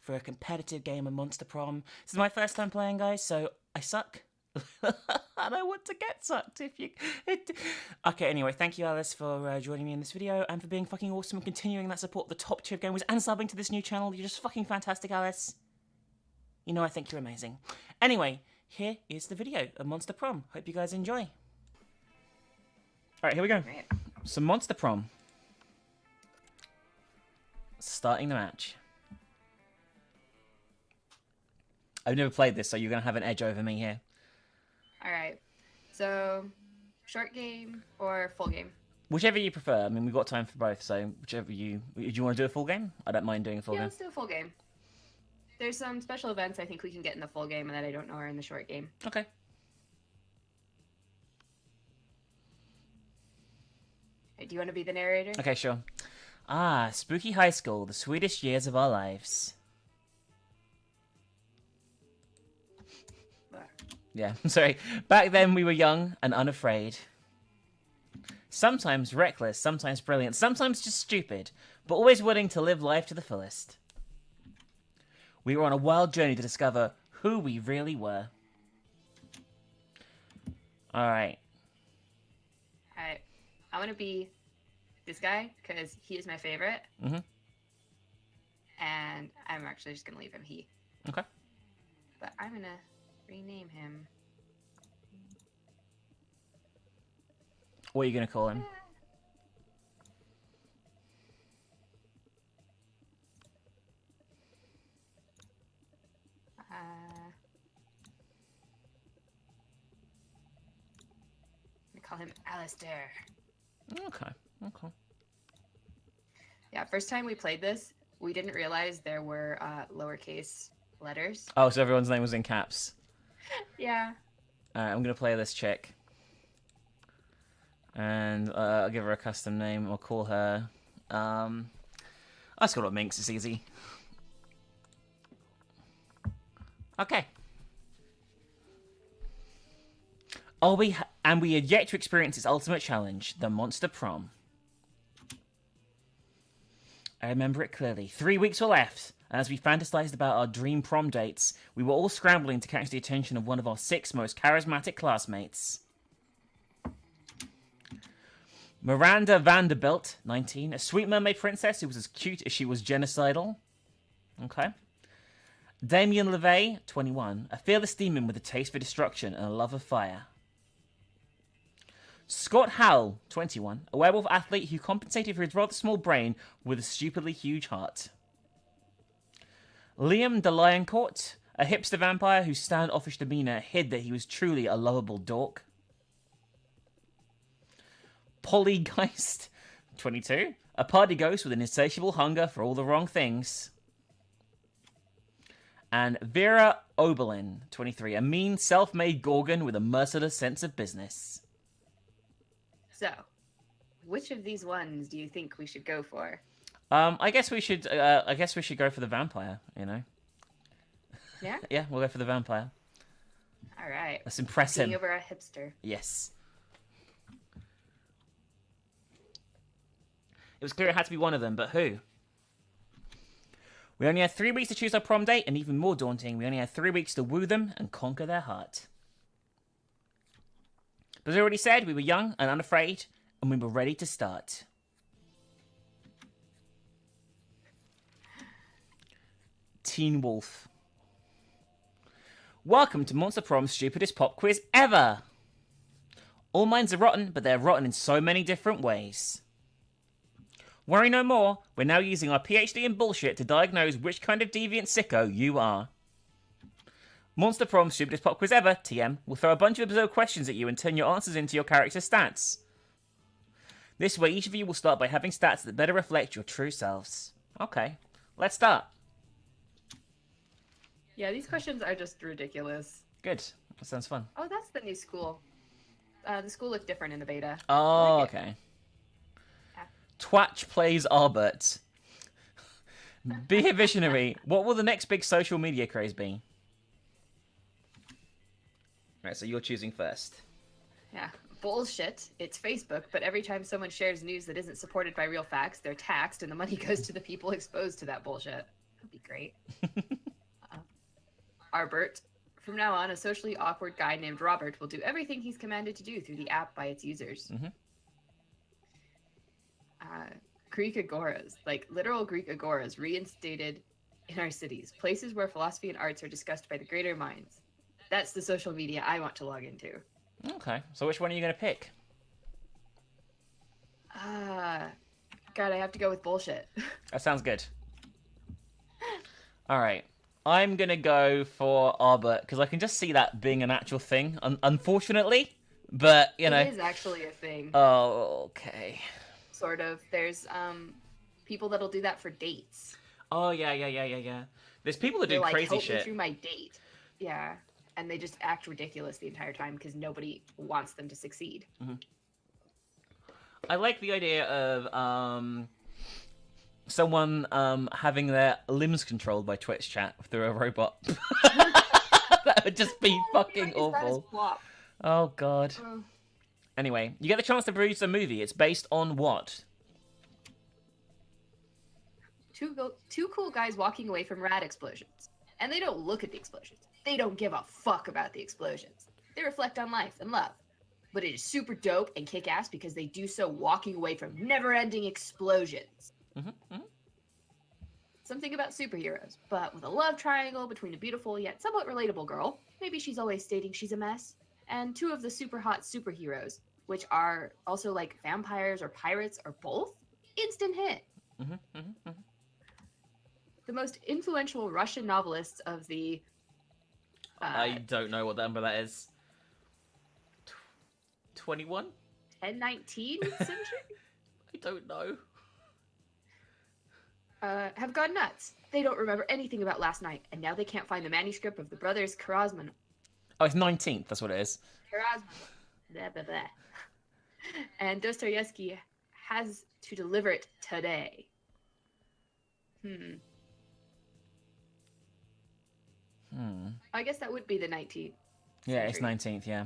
for a competitive game of Monster Prom. This is my first time playing, guys, so I suck. And I want to get sucked if you... Okay, anyway, thank you, Alice, for joining me in this video and for being fucking awesome and continuing that support of the top tier of gamers and subbing to this new channel. You're just fucking fantastic, Alice. You know I think you're amazing. Anyway, here is the video of Monster Prom. Hope you guys enjoy. Alright, here we go. Right. Some Monster Prom. Starting the match. I've never played this, so you're going to have an edge over me here. Alright. So, short game or full game? Whichever you prefer. I mean, we've got time for both, so whichever you... Do you want to do a full game? I don't mind doing a full game. Let's do a full game. There's some special events I think we can get in the full game and that I don't know are in the short game. Okay. Hey, do you want to be the narrator? Okay, sure. Spooky high school, the sweetest years of our lives. Yeah, sorry. Back then we were young and unafraid. Sometimes reckless, sometimes brilliant, sometimes just stupid, but always willing to live life to the fullest. We were on a wild journey to discover who we really were. Alright. Alright. I want to be this guy because he is my favorite. Mm-hmm. And I'm actually just going to leave him he. Okay. But I'm going to rename him. What are you going to call him? We call him Alistair. Okay. Okay. Yeah, first time we played this, we didn't realize there were lowercase letters. Oh, so everyone's name was in caps. Yeah. Alright, I'm going to play this chick. And I'll give her a custom name. I'll call her... I'll just call her Minx. It's easy. Okay. We had yet to experience its ultimate challenge, the Monster Prom. I remember it clearly. 3 weeks were left, and as we fantasized about our dream prom dates, we were all scrambling to catch the attention of one of our 6 most charismatic classmates. Miranda Vanderbilt, 19, a sweet mermaid princess who was as cute as she was genocidal. Okay. Damien LeVay, 21, a fearless demon with a taste for destruction and a love of fire. Scott Howell, 21, a werewolf athlete who compensated for his rather small brain with a stupidly huge heart. Liam de Lioncourt, a hipster vampire whose standoffish demeanor hid that he was truly a lovable dork. Pollygeist, 22, a party ghost with an insatiable hunger for all the wrong things. And Vera Oberlin, 23, a mean, self-made Gorgon with a merciless sense of business. So, which of these ones do you think we should go for? I guess we should go for the vampire, you know? Yeah? Yeah, we'll go for the vampire. Alright. Let's impress him. Being over a hipster. Yes. It was clear it had to be one of them, but who? We only had 3 weeks to choose our prom date, and even more daunting, we only had 3 weeks to woo them and conquer their heart. But as I already said, we were young and unafraid, and we were ready to start. Teen Wolf. Welcome to Monster Prom's stupidest pop quiz ever! All minds are rotten, but they're rotten in so many different ways. Worry no more, we're now using our PhD in bullshit to diagnose which kind of deviant sicko you are. Monster Prom's stupidest pop quiz ever, TM, will throw a bunch of absurd questions at you and turn your answers into your character's stats. This way, each of you will start by having stats that better reflect your true selves. Okay, let's start. Yeah, these questions are just ridiculous. Good, that sounds fun. Oh, that's the new school. The school looked different in the beta. Oh, like okay. Yeah. Twatch plays Albert. Be a visionary. What will the next big social media craze be? Right, so you're choosing first. Yeah. Bullshit. It's Facebook, but every time someone shares news that isn't supported by real facts, they're taxed and the money goes to the people exposed to that bullshit. That'd be great. Arbert. From now on, a socially awkward guy named Robert will do everything he's commanded to do through the app by its users. Greek agoras, like literal Greek agoras, reinstated in our cities, places where philosophy and arts are discussed by the greater minds. That's the social media I want to log into. Okay, so which one are you going to pick? God, I have to go with bullshit. That sounds good. All right. I'm going to go for Arbor, because I can just see that being an actual thing, unfortunately. But, you know. It is actually a thing. Oh, okay. Sort of. There's people that'll do that for dates. Oh, yeah. There's people that do like, crazy help shit. Me through my date. Yeah. And they just act ridiculous the entire time because nobody wants them to succeed. I like the idea of someone having their limbs controlled by Twitch chat through a robot. That would just be fucking awful. Oh, God. Anyway, you get the chance to produce a movie. It's based on what? Two cool guys walking away from rad explosions. And they don't look at the explosions. They don't give a fuck about the explosions. They reflect on life and love. But it is super dope and kick-ass because they do so walking away from never-ending explosions. Something about superheroes, but with a love triangle between a beautiful yet somewhat relatable girl, maybe she's always stating she's a mess, and two of the super hot superheroes, which are also like vampires or pirates or both. Instant hit. The most influential Russian novelists of the... I don't know what the number that is. 21? 1019 century? I don't know. Have gone nuts. They don't remember anything about last night, and now they can't find the manuscript of the brothers Karamazov. Oh, it's 19th, that's what it is. Karamazov. Blah, blah, blah. And Dostoevsky has to deliver it today. I guess that would be the 19th. Yeah, it's 19th, yeah.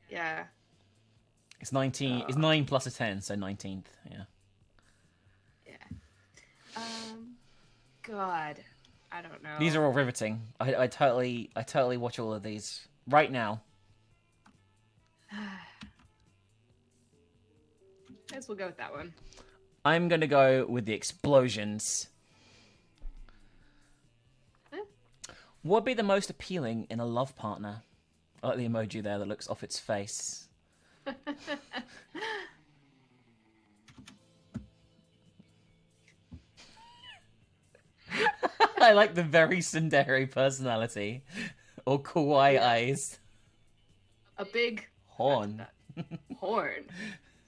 Yeah. It's 19, it's 9 plus a 10, so 19th, yeah. God, I don't know. These are all riveting. I totally watch all of these right now. Guess we'll go with that one. I'm gonna go with the explosions. What would be the most appealing in a love partner? I like the emoji there that looks off its face. I like the very tsundere personality. Or kawaii eyes. A big... Horn. Horn.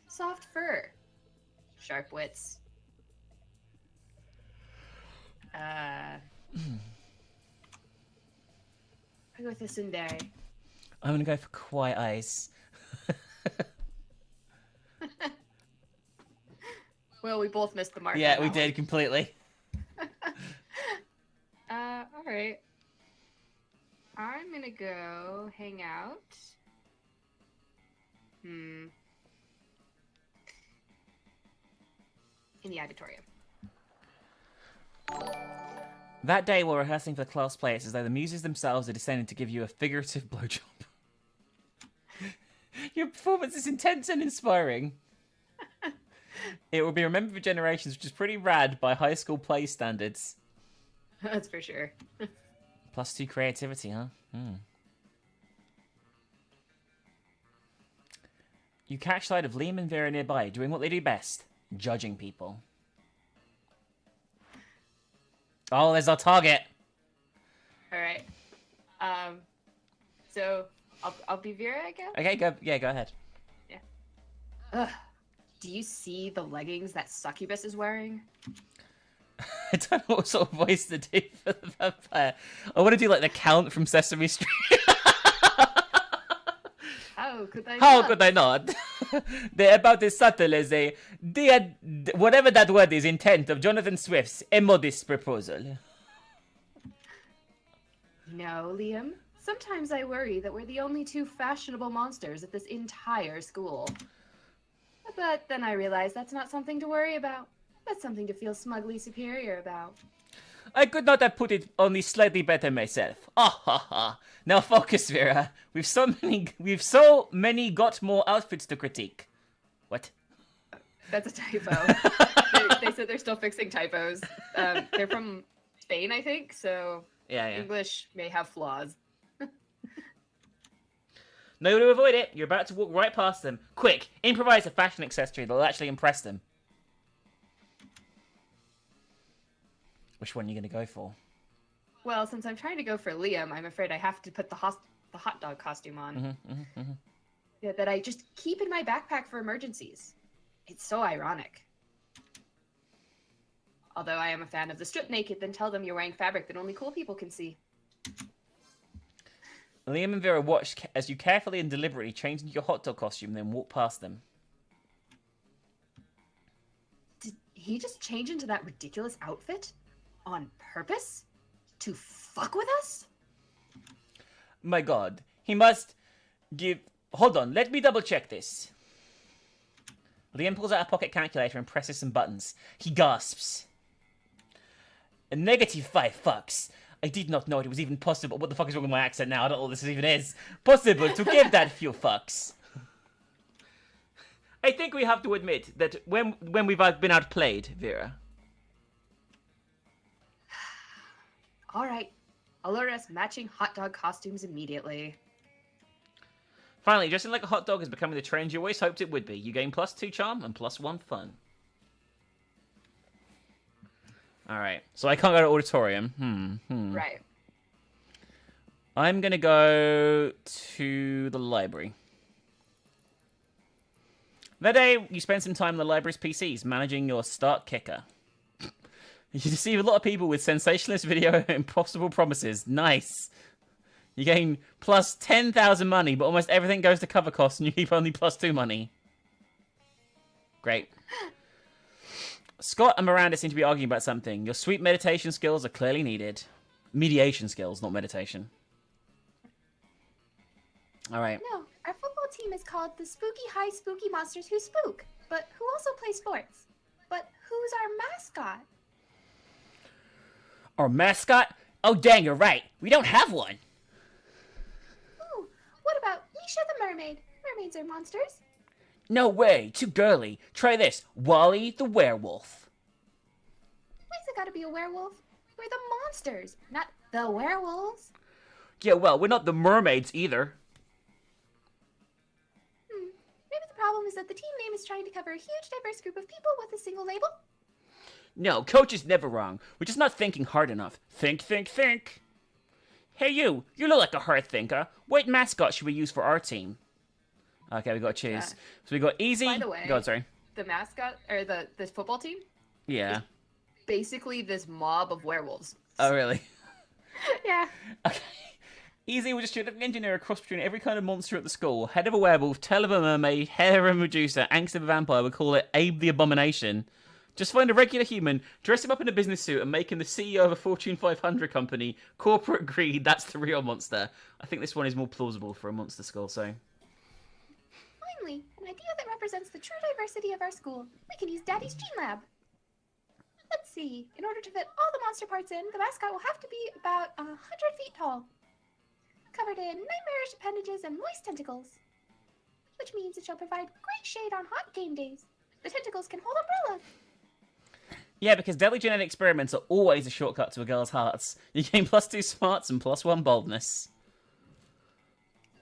Soft fur. Sharp wits. I go with the tsundere. I'm gonna go for kawaii eyes. Well, we both missed the mark. Yeah, we did completely. All right. I'm gonna go hang out. In the auditorium. That day, while rehearsing for the class play, it's as though the muses themselves are descending to give you a figurative blowjob. Your performance is intense and inspiring. It will be remembered for generations, which is pretty rad by high school play standards. That's for sure. +2 creativity, huh? You catch sight of Liam and Vera nearby, doing what they do best, judging people. Oh, there's our target. All right. So I'll be Vera, I guess. Okay, go. Yeah, go ahead. Yeah. Ugh. Do you see the leggings that Succubus is wearing? I don't know what sort of voice to do for the vampire. I want to do like the Count from Sesame Street. How could I? How not? could I not? They're about as subtle as a whatever that word is, intent of Jonathan Swift's immodest proposal. No, Liam. Sometimes I worry that we're the only two fashionable monsters at this entire school. But then I realize that's not something to worry about. That's something to feel smugly superior about. I could not have put it only slightly better myself. Ah ha ha. Now focus, Vera. We've so many got more outfits to critique. What? That's a typo. They said they're still fixing typos. They're from Spain, I think, so Yeah. English may have flaws. No, to avoid it, you're about to walk right past them. Quick, improvise a fashion accessory that'll actually impress them. Which one are you going to go for? Well, since I'm trying to go for Liam, I'm afraid I have to put the hot dog costume on. Yeah, that I just keep in my backpack for emergencies. It's so ironic. Although I am a fan of the strip naked, then tell them you're wearing fabric that only cool people can see. Liam and Vera watch as you carefully and deliberately change into your hot dog costume, then walk past them. Did he just change into that ridiculous outfit? On purpose? To fuck with us? My god, he must give... Hold on, let me double check this. Liam pulls out a pocket calculator and presses some buttons. He gasps. A -5 fucks. I did not know it was even possible. What the fuck is wrong with my accent now? I don't know what this even is. Possible to give that few fucks. I think we have to admit that when we've been outplayed, Vera. All right. I'll order us matching hot dog costumes immediately. Finally, dressing like a hot dog is becoming the trend you always hoped it would be. You gain +2 charm and +1 fun. Alright, so I can't go to auditorium. Right. I'm gonna go to the library. That day, you spend some time in the library's PCs, managing your start kicker. You deceive a lot of people with sensationalist video and impossible promises. Nice. You gain plus 10,000 money, but almost everything goes to cover costs and you keep only +2 money. Great. Scott and Miranda seem to be arguing about something. Your sweet meditation skills are clearly needed. Mediation skills, not meditation. Alright. No, our football team is called the Spooky High Spooky Monsters Who Spook, but who also play sports. But who's our mascot? Our mascot? Oh, dang, you're right. We don't have one. Ooh, what about Misha the Mermaid? Mermaids are monsters. No way, too girly. Try this, Wally the werewolf. Why's it gotta be a werewolf? We're the monsters, not the werewolves. Yeah, well, we're not the mermaids either. Maybe the problem is that the team name is trying to cover a huge diverse group of people with a single label. No, coach is never wrong. We're just not thinking hard enough. Think. Hey you look like a hard thinker. What mascot should we use for our team? Okay, we got to choose. Yeah. So we got easy. By the way, Go on, sorry. the mascot, or the football team, Yeah. basically this mob of werewolves. Oh, really? Yeah. Okay. Easy, we're just an engineer a cross between every kind of monster at the school. Head of a werewolf, tail of a mermaid, hair of a Medusa, angst of a vampire. We call it Abe the Abomination. Just find a regular human, dress him up in a business suit, and make him the CEO of a Fortune 500 company. Corporate greed, that's the real monster. I think this one is more plausible for a monster skull, so... Finally, an idea that represents the true diversity of our school. We can use Daddy's Gene Lab. Let's see. In order to fit all the monster parts in, the mascot will have to be about 100 feet tall, covered in nightmarish appendages and moist tentacles, which means it shall provide great shade on hot game days. The tentacles can hold umbrellas. Yeah, because deadly genetic experiments are always a shortcut to a girl's hearts. You gain +2 smarts and +1 boldness.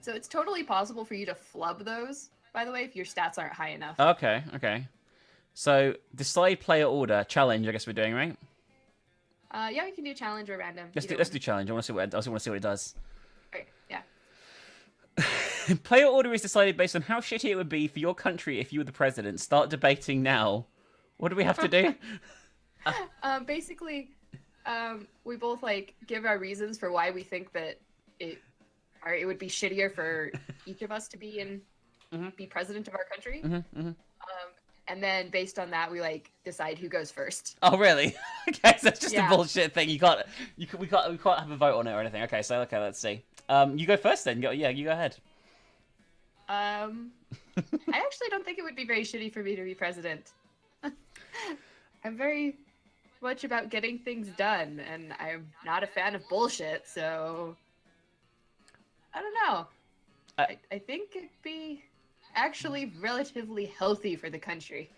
So it's totally possible for you to flub those, by the way, if your stats aren't high enough. Okay. So, decide player order. Challenge, I guess we're doing, right? Yeah, we can do challenge or random. Let's either do challenge. I want to see what it does. one. Okay, yeah. Player order is decided based on how shitty it would be for your country if you were the president. Start debating now. What do we have to do? Basically, we both give our reasons for why we think that it would be shittier for each of us to be be president of our country. And then based on that, we decide who goes first. Oh, really? Okay, so it's just Yeah. a bullshit thing. We can't have a vote on it or anything. Okay, let's see. You go first then. You go ahead. I actually don't think it would be very shitty for me to be president. I'm very much about getting things done, and I'm not a fan of bullshit, so I don't know. I think it'd be actually relatively healthy for the country.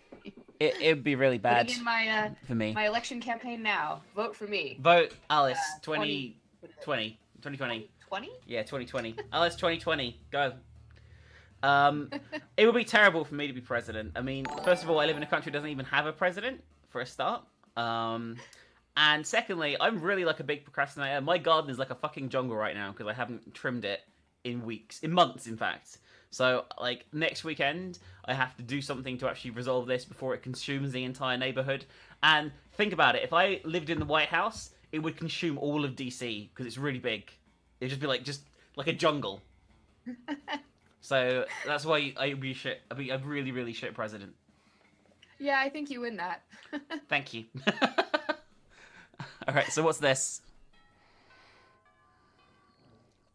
It'd be really bad Putting in my for me. my election campaign now. Vote for me. Vote Alice 20 2020. 2020. 20? Yeah, 2020. Alice 2020. Go. It would be terrible for me to be president. I mean, first of all, I live in a country that doesn't even have a president, for a start. And secondly, I'm really like a big procrastinator. My garden is like a fucking jungle right now because I haven't trimmed it in months, in fact. So, like, next weekend, I have to do something to actually resolve this before it consumes the entire neighborhood. And think about it, if I lived in the White House, it would consume all of DC because it's really big. It'd just be like a jungle. So that's why I'd be shit. I'd be a really, really shit president. Yeah, I think you win that. Thank you. All right, so what's this?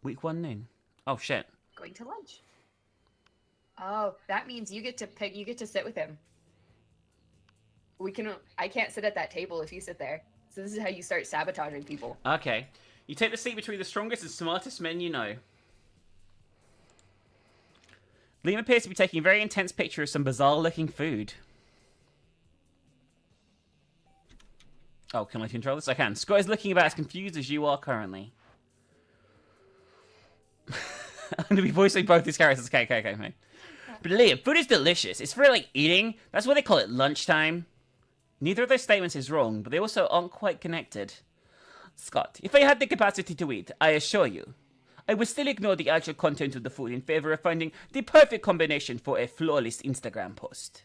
Week 1 noon. Oh shit. Going to lunch. Oh, that means you get to pick. You get to sit with him. I can't sit at that table if you sit there. So this is how you start sabotaging people. Okay. You take the seat between the strongest and smartest men you know. Liam appears to be taking a very intense picture of some bizarre-looking food. Oh, can I control this? I can. Scott is looking about as confused as you are currently. I'm going to be voicing both these characters. Okay, mate. But Liam, food is delicious. It's for, like, eating. That's why they call it lunchtime. Neither of those statements is wrong, but they also aren't quite connected. Scott, if I had the capacity to eat, I assure you, I would still ignore the actual content of the food in favor of finding the perfect combination for a flawless Instagram post.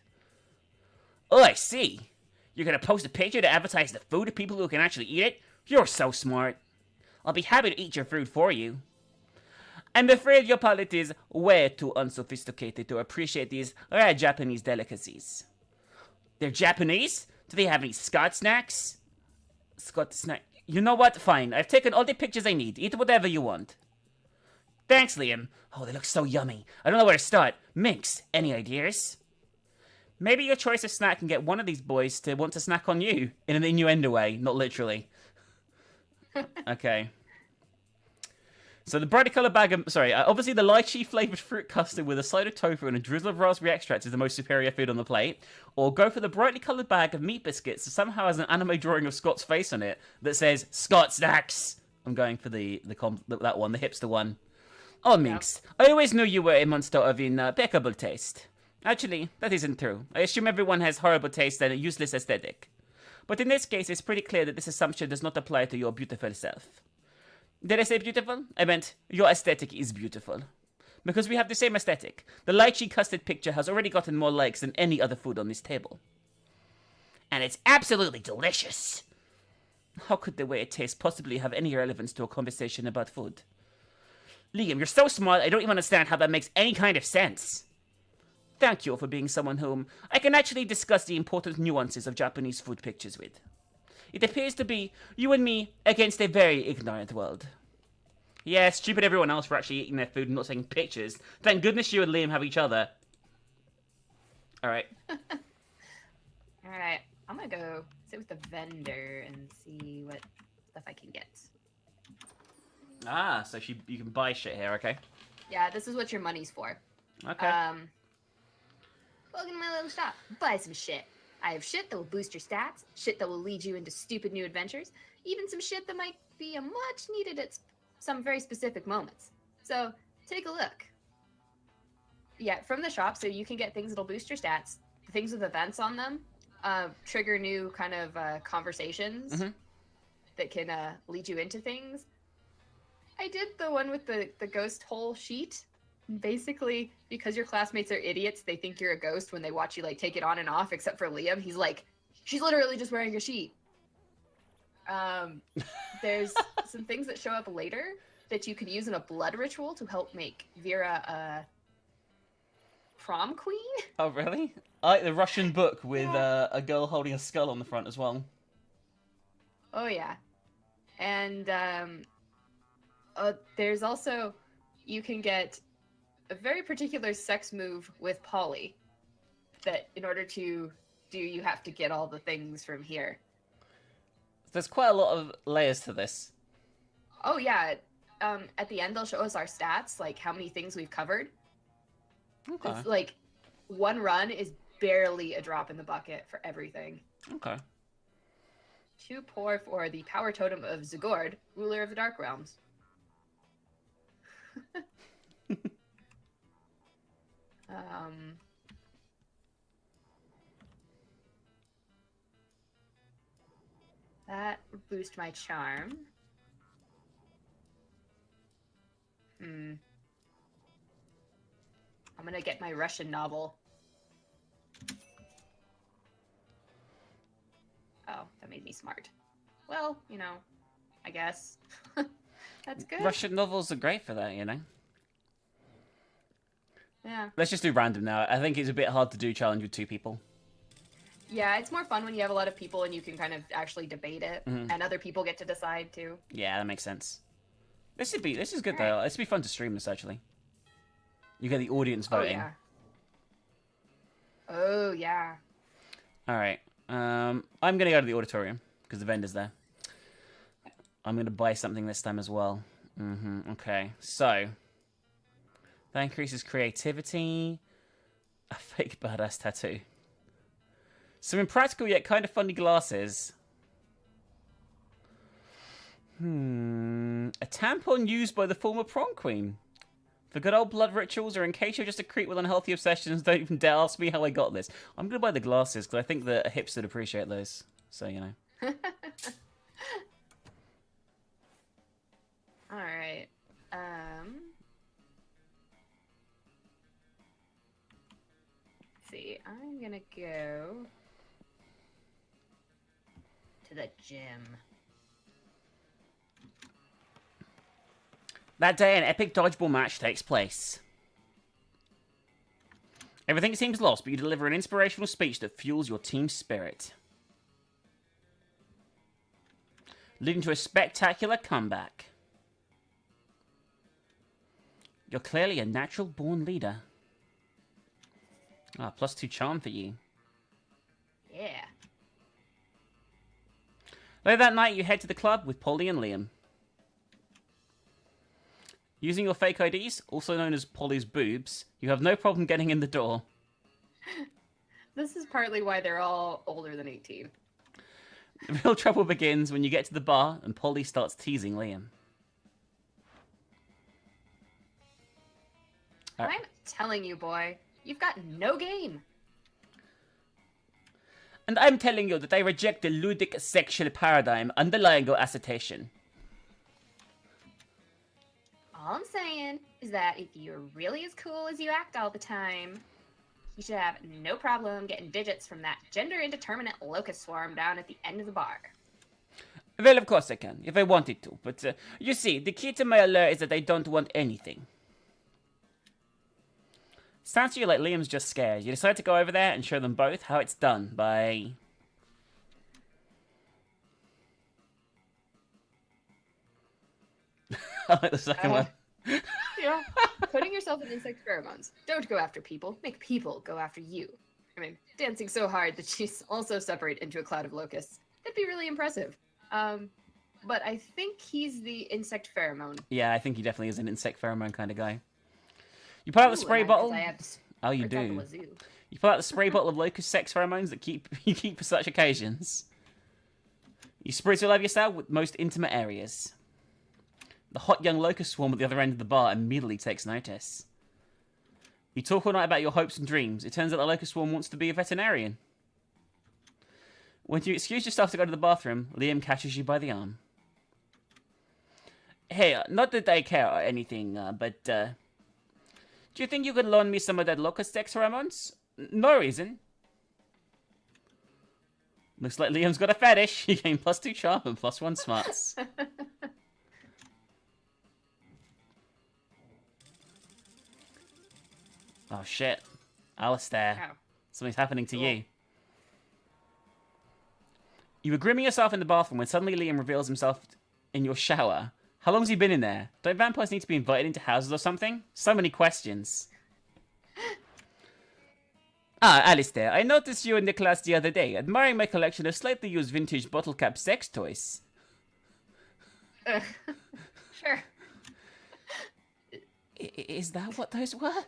Oh, I see. You're gonna post a picture to advertise the food to people who can actually eat it? You're so smart. I'll be happy to eat your food for you. I'm afraid your palate is way too unsophisticated to appreciate these rare Japanese delicacies. They're Japanese? Do they have any Scott snacks? Scott snack. You know what? Fine. I've taken all the pictures I need. Eat whatever you want. Thanks, Liam. Oh, they look so yummy. I don't know where to start. Minx, any ideas? Maybe your choice of snack can get one of these boys to want to snack on you. In an innuendo way, not literally. Okay. So the brightly coloured bag of... obviously the lychee flavoured fruit custard with a side of tofu and a drizzle of raspberry extract is the most superior food on the plate. Or go for the brightly coloured bag of meat biscuits that somehow has an anime drawing of Scott's face on it that says, Scott Snacks! I'm going for that one, the hipster one. Oh, Minx, I always knew you were a monster of impeccable taste. Actually, that isn't true. I assume everyone has horrible taste and a useless aesthetic. But in this case, it's pretty clear that this assumption does not apply to your beautiful self. Did I say beautiful? I meant, your aesthetic is beautiful. Because we have the same aesthetic. The lychee custard picture has already gotten more likes than any other food on this table. And it's absolutely delicious. How could the way it tastes possibly have any relevance to a conversation about food? Liam, you're so smart, I don't even understand how that makes any kind of sense. Thank you for being someone whom I can actually discuss the important nuances of Japanese food pictures with. It appears to be you and me against a very ignorant world. Yeah, stupid everyone else for actually eating their food and not taking pictures. Thank goodness you and Liam have each other. Alright. Alright, I'm gonna go sit with the vendor and see what stuff I can get. Ah, so you can buy shit here, okay? Yeah, this is what your money's for. Okay. Welcome to my little shop. Buy some shit. I have shit that will boost your stats, shit that will lead you into stupid new adventures, even some shit that might be a much needed at some very specific moments. So, take a look. Yeah, from the shop, so you can get things that'll boost your stats, things with events on them, trigger new kind of conversations that can lead you into things. I did the one with the ghost hole sheet. Basically, because your classmates are idiots, they think you're a ghost when they watch you like take it on and off, except for Liam. He's like, she's literally just wearing a sheet. There's some things that show up later that you could use in a blood ritual to help make Vera a prom queen. Oh, really? I like the Russian book with a girl holding a skull on the front as well. Oh, yeah. And there's also, you can get a very particular sex move with Polly that in order to do, you have to get all the things from here. There's quite a lot of layers to this. Oh yeah. At the end they'll show us our stats, like how many things we've covered. Okay. It's like one run is barely a drop in the bucket for everything. Okay. Too poor for the power totem of Zagord, ruler of the Dark Realms. That would boost my charm. I'm gonna get my Russian novel. Oh, that made me smart. Well, you know, I guess. That's good. Russian novels are great for that, you know? Yeah. Let's just do random now. I think it's a bit hard to do challenge with 2 people. Yeah, it's more fun when you have a lot of people and you can kind of actually debate it, and other people get to decide too. Yeah, that makes sense. This is good though. This would be fun to stream this actually. You get the audience voting. Oh yeah. All right. I'm gonna go to the auditorium because the vendor's there. I'm gonna buy something this time as well. Okay. So that increases creativity. A fake badass tattoo. Some impractical yet kind of funny glasses. A tampon used by the former prom queen. For good old blood rituals, or in case you're just a creep with unhealthy obsessions, don't even dare ask me how I got this. I'm going to buy the glasses, because I think that a hipster would appreciate those. So, you know. Alright. Let's see. I'm going to go to the gym. That day, an epic dodgeball match takes place. Everything seems lost, but you deliver an inspirational speech that fuels your team's spirit, leading to a spectacular comeback. You're clearly a natural-born leader. +2 charm for you. Yeah. Later that night, you head to the club with Polly and Liam. Using your fake IDs, also known as Polly's boobs, you have no problem getting in the door. This is partly why they're all older than 18. The real trouble begins when you get to the bar and Polly starts teasing Liam. I'm telling you, boy, you've got no game. And I'm telling you that I reject the ludic sexual paradigm underlying your assertion. All I'm saying is that if you're really as cool as you act all the time, you should have no problem getting digits from that gender indeterminate locust swarm down at the end of the bar. Well, of course I can, if I wanted to, but you see, the key to my allure is that I don't want anything. Sounds to you like Liam's just scared. You decide to go over there and show them both how it's done by... I like the second one. Yeah. Putting yourself in insect pheromones. Don't go after people. Make people go after you. I mean, dancing so hard that she's also separate into a cloud of locusts. That'd be really impressive. But I think he's the insect pheromone. Yeah, I think he definitely is an insect pheromone kind of guy. You pull out the spray bottle. Oh, you do. You pull out the spray bottle of locust sex pheromones that you keep for such occasions. You spritz all over yourself with most intimate areas. The hot young locust swarm at the other end of the bar immediately takes notice. You talk all night about your hopes and dreams. It turns out the locust swarm wants to be a veterinarian. When you excuse yourself to go to the bathroom, Liam catches you by the arm. Hey, not that I care or anything, but, do you think you could loan me some of that locust sex pheromones? No reason. Looks like Liam's got a fetish. You gain +2 charm and +1 smarts. Oh shit. Alistair. Wow. Something's happening to you. You were grooming yourself in the bathroom when suddenly Liam reveals himself in your shower. How long's he been in there? Don't vampires need to be invited into houses or something? So many questions. Ah, Alistair, I noticed you in the class the other day, admiring my collection of slightly used vintage bottle cap sex toys. Sure. Is that what those were?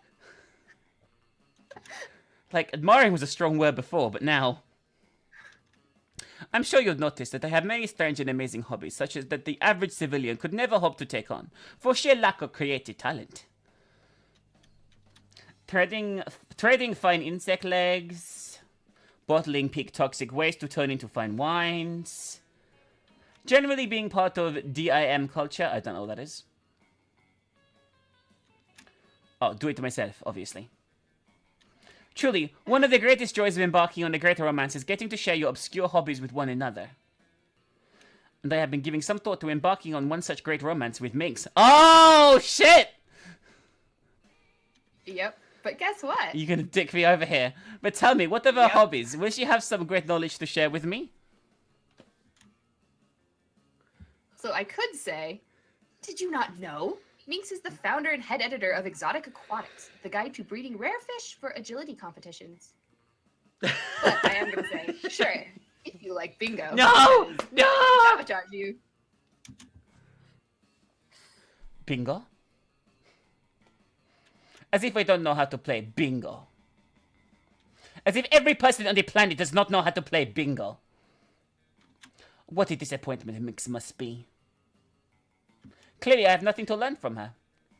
Like, admiring was a strong word before, but now... I'm sure you'll notice that I have many strange and amazing hobbies, such as that the average civilian could never hope to take on, for sheer lack of creative talent. Trading fine insect legs, bottling peak toxic waste to turn into fine wines, generally being part of DIM culture. I don't know what that is. Oh, do it to myself, obviously. Truly, one of the greatest joys of embarking on a greater romance is getting to share your obscure hobbies with one another. And I have been giving some thought to embarking on one such great romance with Minx. Oh, shit! Yep. But guess what? You're gonna dick me over here. But tell me, what of her Yep. hobbies? Will she have some great knowledge to share with me? So I could say, did you not know? Minx is the founder and head editor of Exotic Aquatics, the guide to breeding rare fish for agility competitions. But I am gonna say, sure, if you like bingo. No! because No! Sabotage you. Bingo? As if I don't know how to play bingo. As if every person on the planet does not know how to play bingo. What a disappointment Minx must be. Clearly, I have nothing to learn from her.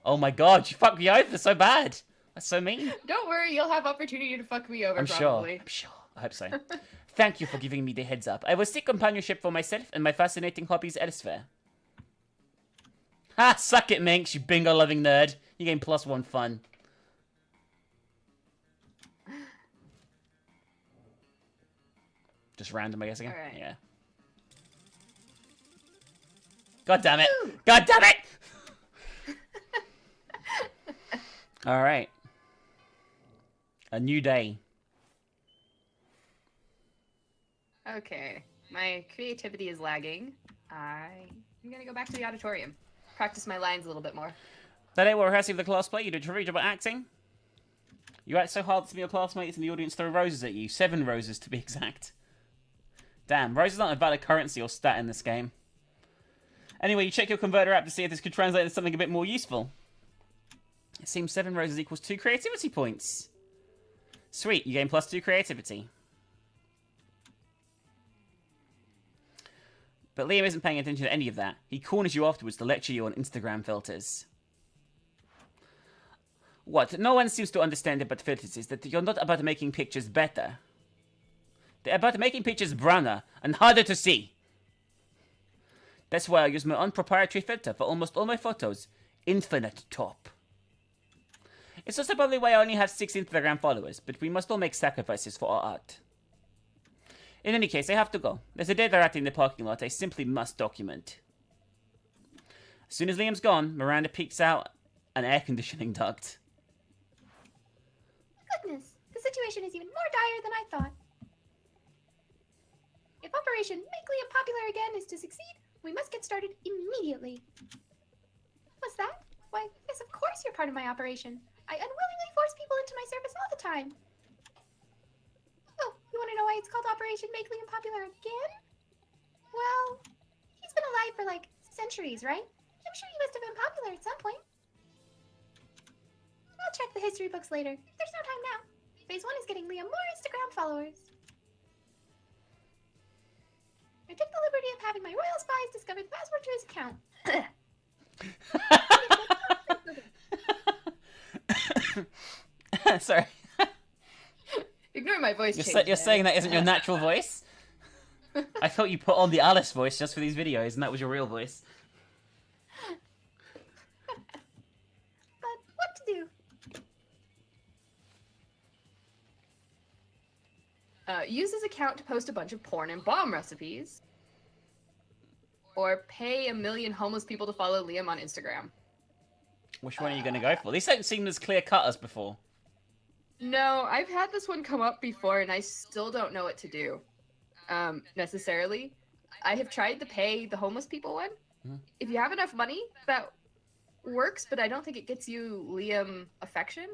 Oh my god, you fucked me over so bad. That's so mean. Don't worry, you'll have opportunity to fuck me over I'm probably. sure. I hope so. Thank you for giving me the heads up. I will seek companionship for myself and my fascinating hobbies elsewhere. Ha! Suck it, Minx, you bingo-loving nerd. You gain +1 fun. Just random, I guess, again? Alright. Yeah. God damn it! God damn it! Alright. A new day. Okay, my creativity is lagging. I'm gonna go back to the auditorium. Practice my lines a little bit more. Today we're rehearsing the class play. You did a terrific job at acting. You act so hard that some of your classmates in the audience throw roses at you. 7 roses to be exact. Damn, roses aren't a valid currency or stat in this game. Anyway, you check your converter app to see if this could translate into something a bit more useful. It seems 7 roses equals 2 creativity points. Sweet, you gain +2 creativity. But Liam isn't paying attention to any of that. He corners you afterwards to lecture you on Instagram filters. What no one seems to understand about filters is that you're not about making pictures better. They're about making pictures browner and harder to see. That's why I use my own proprietary filter for almost all my photos. Infinite Top. It's also probably why I only have 6 Instagram followers, but we must all make sacrifices for our art. In any case, I have to go. There's a dead rat in the parking lot I simply must document. As soon as Liam's gone, Miranda peeks out an air conditioning duct. Goodness, the situation is even more dire than I thought. If Operation Make Liam Popular Again is to succeed, we must get started immediately. What's that? Why, yes, of course you're part of my operation. I unwillingly force people into my service all the time. Oh, you want to know why it's called Operation Make Liam Popular Again? Well, he's been alive for like centuries, right? I'm sure he must have been popular at some point. I'll check the history books later. There's no time now. Phase 1 is getting Liam more Instagram followers. I took the liberty of having my royal spies discover the password to his account. Sorry. Ignore my voice change. You're saying that isn't your natural voice? I thought you put on the Alice voice just for these videos, and that was your real voice. But what to do? Use his account to post a bunch of porn and bomb recipes. Or pay 1 million homeless people to follow Liam on Instagram. Which one are you going to go for? These don't seem as clear-cut as before. No, I've had this one come up before and I still don't know what to do. Necessarily. I have tried to pay the homeless people one. Mhm. If you have enough money, that works, but I don't think it gets you Liam affection.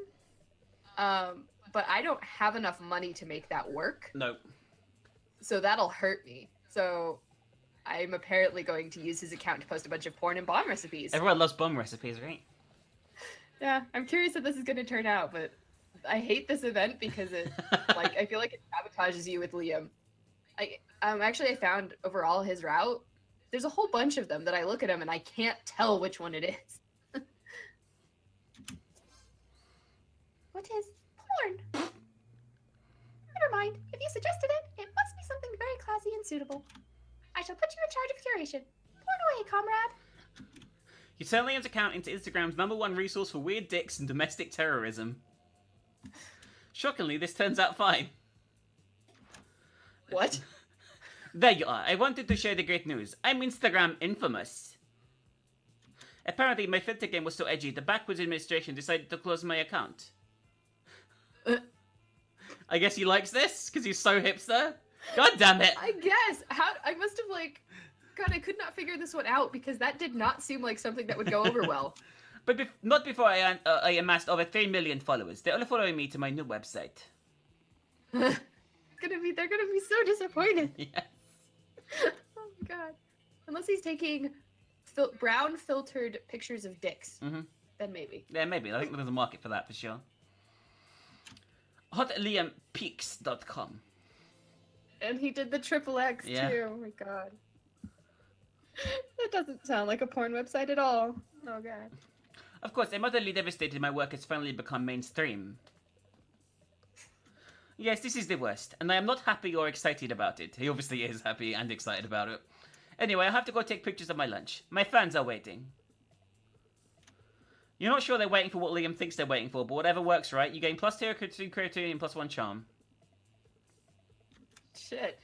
but I don't have enough money to make that work. No. So that'll hurt me. So I'm apparently going to use his account to post a bunch of porn and bomb recipes. Everyone loves bomb recipes, right? Yeah, I'm curious how this is going to turn out, but I hate this event because it, like, I feel like it sabotages you with Liam. I found overall his route. There's a whole bunch of them that I look at him and I can't tell which one it is. What is porn? Never mind. If you suggested it, it must be something very classy and suitable. I shall put you in charge of curation. Porn away, comrade. You turn Liam's account into Instagram's #1 resource for weird dicks and domestic terrorism. Shockingly, this turns out fine. What? There you are. I wanted to share the great news. I'm Instagram infamous. Apparently, my filter game was so edgy, the backwards administration decided to close my account. I guess he likes this, because he's so hipster? God damn it! I guess. I must have, like... God, I could not figure this one out, because that did not seem like something that would go over well. But not before I amassed over 3 million followers. They're all following me to my new website. They're gonna be so disappointed. Yes. Oh my god. Unless he's taking brown filtered pictures of dicks. Mm-hmm. Then maybe. Yeah, maybe. I think there's a market for that for sure. HotLiamPeaks.com. And he did the triple X Yeah. too. Oh my god. That doesn't sound like a porn website at all. Oh god. Of course, I'm utterly devastated my work has finally become mainstream. Yes, this is the worst, and I am not happy or excited about it. He obviously is happy and excited about it. Anyway, I have to go take pictures of my lunch. My fans are waiting. You're not sure they're waiting for what Liam thinks they're waiting for, but whatever works, right? You gain +2 creativity and +1 charm. Shit.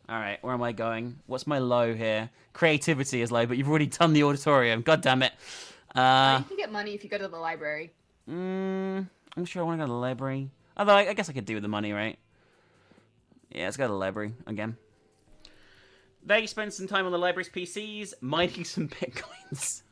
Alright, where am I going? What's my low here? Creativity is low, but you've already done the auditorium. God damn it. You can get money if you go to the library. I'm sure I want to go to the library. Although, I guess I could do with the money, right? Yeah, let's go to the library again. There you spend some time on the library's PCs, mining some bitcoins.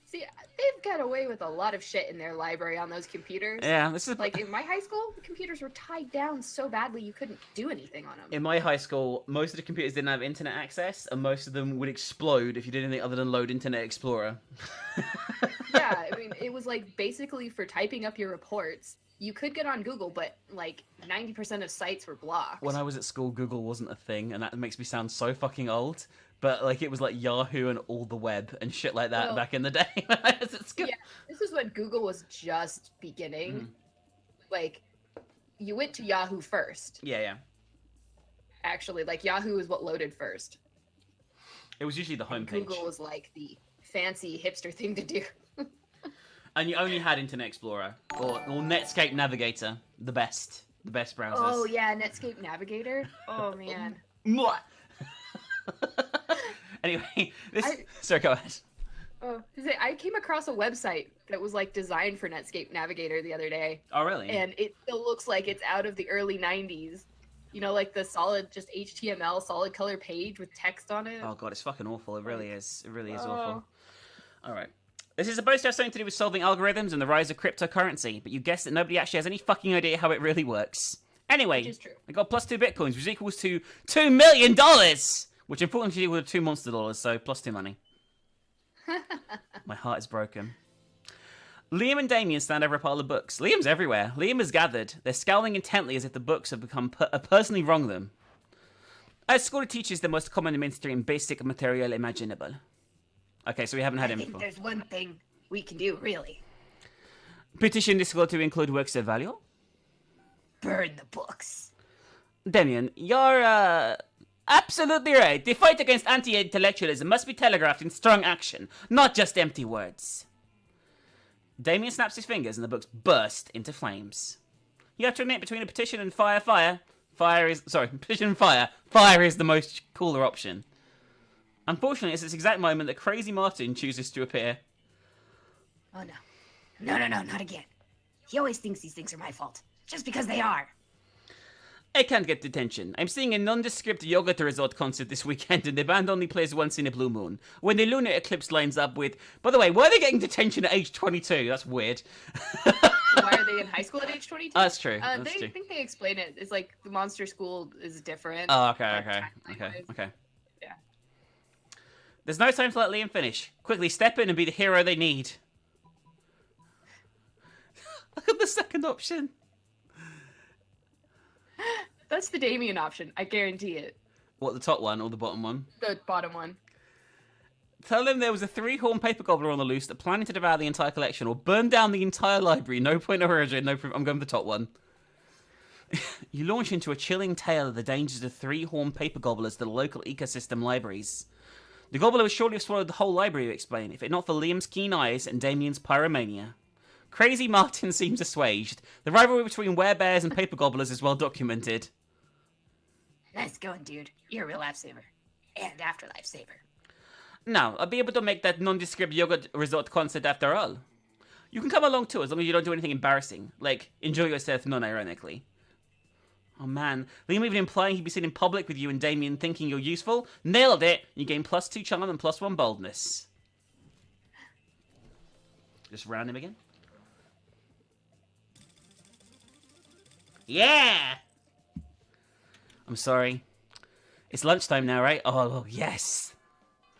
See, they've got away with a lot of shit in their library on those computers. Yeah, this is... Like, in my high school, the computers were tied down so badly you couldn't do anything on them. In my high school, most of the computers didn't have internet access, and most of them would explode if you did anything other than load Internet Explorer. Yeah, I mean, it was, like, basically for typing up your reports. You could get on Google, but, like, 90% of sites were blocked. When I was at school, Google wasn't a thing, and that makes me sound so fucking old. But, like, it was like Yahoo and all the web and shit like that back in the day. Yeah, this is when Google was just beginning. Mm. Like, you went to Yahoo first. Yeah. Actually, like, Yahoo is what loaded first. It was usually the And homepage. Google was, like, the fancy hipster thing to do. And you only had Internet Explorer or Netscape Navigator, the best browsers. Oh, yeah, Netscape Navigator. Oh, man. Mwah! Anyway, sorry, go ahead. Oh, I came across a website that was like designed for Netscape Navigator the other day. Oh, really? And it still looks like it's out of the early 90s. You know, like the solid, just HTML, solid color page with text on it. Oh, God, it's fucking awful. It really is. It really is Oh. awful. All right. This is supposed to have something to do with solving algorithms and the rise of cryptocurrency, but you guessed that nobody actually has any fucking idea how it really works. Anyway, Which is true. I got +2 bitcoins, which equals to $2 million! Which unfortunately equals to 2 monster dollars, so +2 money. My heart is broken. Liam and Damien stand over a pile of books. Liam's everywhere. Liam is gathered. They're scowling intently as if the books have become personally wrong them. At school, it teaches the most common and mainstream basic material imaginable. Okay, so we haven't had him I think before. there's one thing we can do, really. Petition this school to include works of value. Burn the books. Damien, you're, absolutely right. The fight against anti-intellectualism must be telegraphed in strong action, not just empty words. Damien snaps his fingers and the books burst into flames. You have to admit, between a petition and petition and fire is the most cooler option. Unfortunately, it's this exact moment that Crazy Martin chooses to appear. Oh, no. No, not again. He always thinks these things are my fault. Just because they are. I can't get detention. I'm seeing a nondescript Yoga Resort concert this weekend and the band only plays once in a blue moon. When the lunar eclipse lines up with... By the way, why are they getting detention at age 22? That's weird. Why are they in high school at age 22? That's true. They think they explain it. It's like the monster school is different. Oh, like, okay. timeline-wise. Yeah. There's no time to let Liam finish. Quickly step in and be the hero they need. Look at the second option. That's the Damien option. I guarantee it. What, the top one or the bottom one? The bottom one. Tell them there was a 3-horned paper gobbler on the loose that planning to devour the entire collection or burn down the entire library. No point of origin, no proof. I'm going with the top one. You launch into a chilling tale of the dangers of 3-horned paper gobblers to the local ecosystem libraries. The gobbler would surely have swallowed the whole library, you explain, if it not for Liam's keen eyes and Damien's pyromania. Crazy Martin seems assuaged. The rivalry between werebears and paper gobblers is well documented. Nice going, dude. You're a real lifesaver. And afterlife saver. Now, I'll be able to make that nondescript yogurt resort concert after all. You can come along too, as long as you don't do anything embarrassing. Like, enjoy yourself non-ironically. Oh man, Liam even implying he'd be seen in public with you and Damien thinking you're useful. Nailed it! You gain +2 charm and +1 boldness. Just round him again. Yeah! I'm sorry. It's lunchtime now, right? Oh, yes.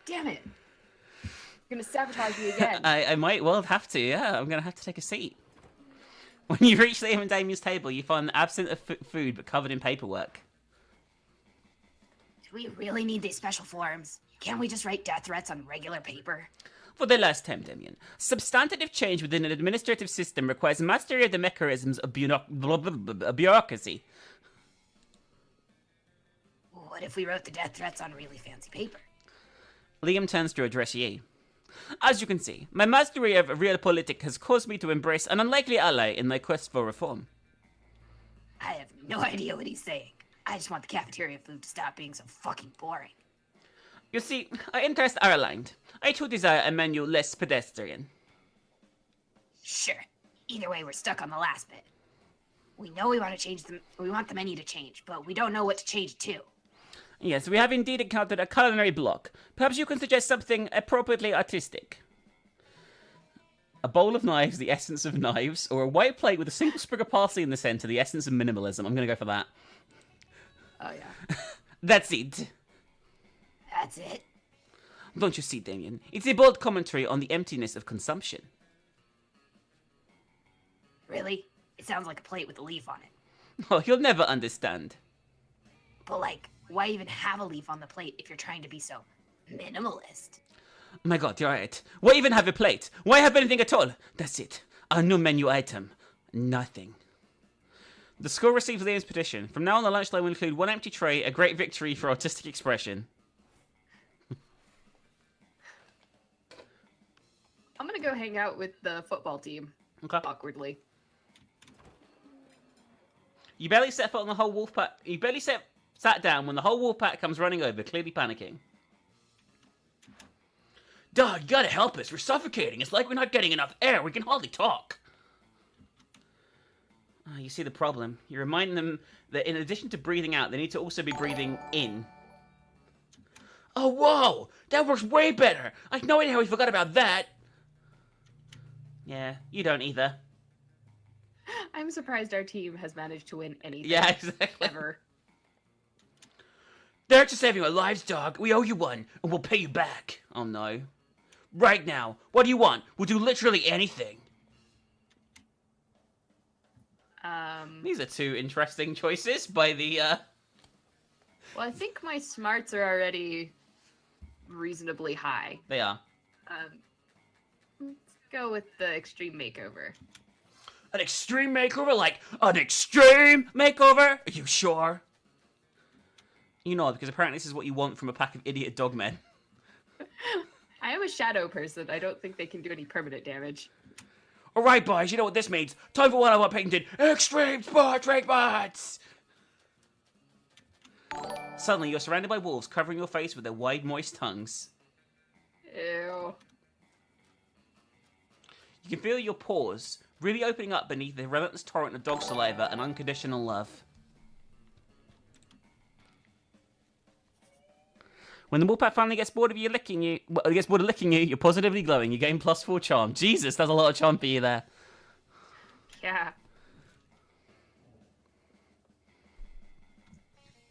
Damn it. You're gonna sabotage me again. I might well have to, yeah. I'm going to have to take a seat. When you reach Liam and Damien's table, you find them absent of food but covered in paperwork. Do we really need these special forms? Can't we just write death threats on regular paper? For the last time, Damien, substantive change within an administrative system requires mastery of the mechanisms of bureaucracy. What if we wrote the death threats on really fancy paper? Liam turns to address you. As you can see, my mastery of realpolitik has caused me to embrace an unlikely ally in my quest for reform. I have no idea what he's saying. I just want the cafeteria food to stop being so fucking boring. You see, our interests are aligned. I too desire a menu less pedestrian. Sure. Either way, we're stuck on the last bit. We know we want the menu to change, but we don't know what to change it to. Yes, we have indeed encountered a culinary block. Perhaps you can suggest something appropriately artistic. A bowl of knives, the essence of knives, or a white plate with a single sprig of parsley in the center, the essence of minimalism. I'm going to go for that. Oh, yeah. That's it. That's it? Don't you see, Damien? It's a bold commentary on the emptiness of consumption. Really? It sounds like a plate with a leaf on it. Oh, you'll never understand. But like, why even have a leaf on the plate if you're trying to be so minimalist? Oh my god, you're right. Why even have a plate? Why have anything at all? That's it. A new menu item. Nothing. The school receives Liam's petition. From now on, the lunchtime will include one empty tray, a great victory for artistic expression. I'm gonna go hang out with the football team. Okay. Awkwardly. You barely set foot on the whole wolf pack. You barely sat down when the whole wolf pack comes running over, clearly panicking. Dog, you gotta help us. We're suffocating. It's like we're not getting enough air. We can hardly talk. You see the problem. You remind them that in addition to breathing out, they need to also be breathing in. Oh, whoa! That works way better! I have no idea how we forgot about that! Yeah, you don't either. I'm surprised our team has managed to win anything. Yeah, exactly. Ever. Thanks for saving our lives, dog. We owe you one, and we'll pay you back. Oh, no. Right now, what do you want? We'll do literally anything. These are two interesting choices by the, Well, I think my smarts are already reasonably high. They are. Let's go with the extreme makeover. An extreme makeover? Like, an extreme makeover? Are you sure? You know, because apparently this is what you want from a pack of idiot dogmen. I am a shadow person. I don't think they can do any permanent damage. Alright, boys, you know what this means. Time for one-on-one painted extreme sport treatments! Suddenly, you're surrounded by wolves covering your face with their wide, moist tongues. Ew. You can feel your paws really opening up beneath the relentless torrent of dog saliva and unconditional love. When the Woolpat finally gets bored of licking you, you're positively glowing. You gain +4 charm. Jesus, that's a lot of charm for you there. Yeah.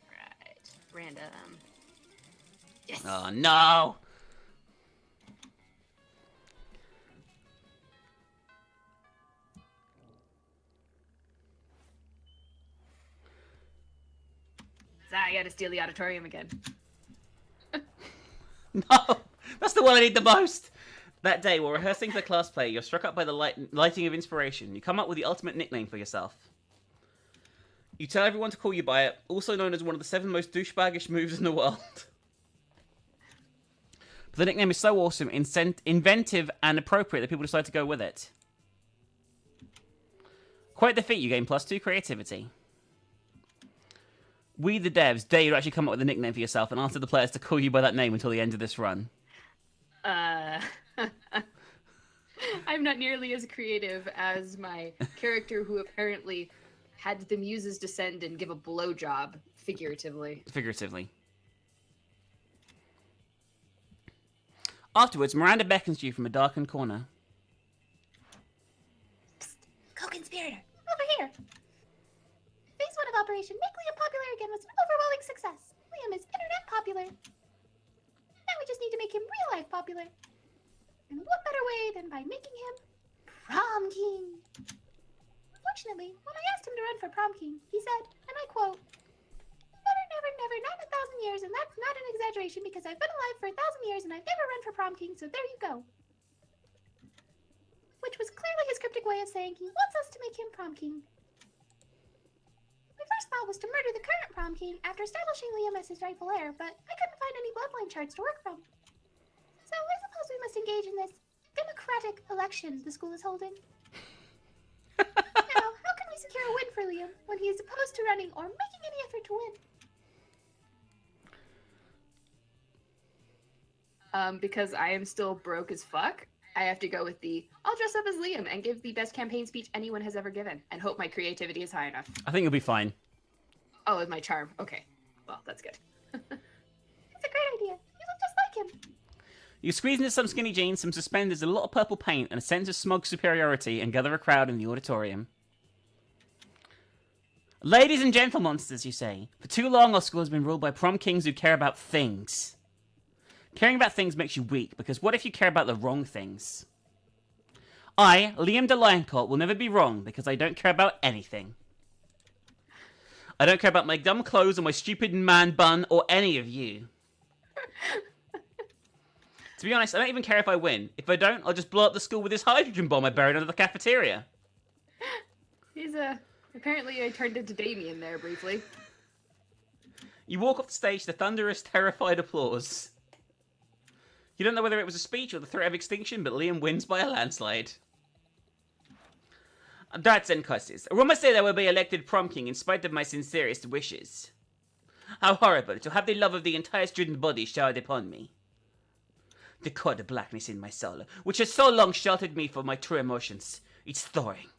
Right. Random. Yes. Oh, no! I gotta steal the auditorium again. No! That's the one I need the most! That day, while rehearsing for class play, you're struck up by the lighting of inspiration. You come up with the ultimate nickname for yourself. You tell everyone to call you by it, also known as one of the 7 most douchebaggish moves in the world. But the nickname is so awesome, inventive, and appropriate that people decide to go with it. Quite the feat, you gain +2 creativity. We, the devs, dare you to actually come up with a nickname for yourself and ask the players to call you by that name until the end of this run. I'm not nearly as creative as my character who apparently had the muses descend and give a blowjob, figuratively. Figuratively. Afterwards, Miranda beckons you from a darkened corner. Psst, co-conspirator, over here. Phase 1 of Operation Make Liam Popular Again was an overwhelming success. Liam is internet popular. Now we just need to make him real life popular. And what better way than by making him Prom King? Unfortunately, when I asked him to run for Prom King, he said, and I quote, never, never, never, not in 1,000 years, and that's not an exaggeration because I've been alive for 1,000 years and I've never run for Prom King, so there you go. Which was clearly his cryptic way of saying he wants us to make him Prom King. My first thought was to murder the current Prom King after establishing Liam as his rightful heir, but I couldn't find any bloodline charts to work from. So I suppose we must engage in this democratic election the school is holding. Now, how can we secure a win for Liam when he is opposed to running or making any effort to win? Because I am still broke as fuck, I have to go with I'll dress up as Liam and give the best campaign speech anyone has ever given and hope my creativity is high enough. I think you'll be fine. Oh, with my charm. Okay. Well, that's good. It's a great idea. You look just like him. You squeeze into some skinny jeans, some suspenders, a lot of purple paint, and a sense of smug superiority, and gather a crowd in the auditorium. Ladies and gentlemonsters, you say. For too long, our school has been ruled by prom kings who care about things. Caring about things makes you weak, because what if you care about the wrong things? I, Liam de Lioncourt, will never be wrong, because I don't care about anything. I don't care about my dumb clothes or my stupid man bun or any of you. To be honest, I don't even care if I win. If I don't, I'll just blow up the school with this hydrogen bomb I buried under the cafeteria. Apparently I turned into Damien there briefly. You walk off the stage to thunderous, terrified applause. You don't know whether it was a speech or the threat of extinction, but Liam wins by a landslide. That's incurses. Rumors say that I will be elected prom king in spite of my sincerest wishes. How horrible to have the love of the entire student body showered upon me. The cold blackness in my soul, which has so long sheltered me from my true emotions, it's thawing.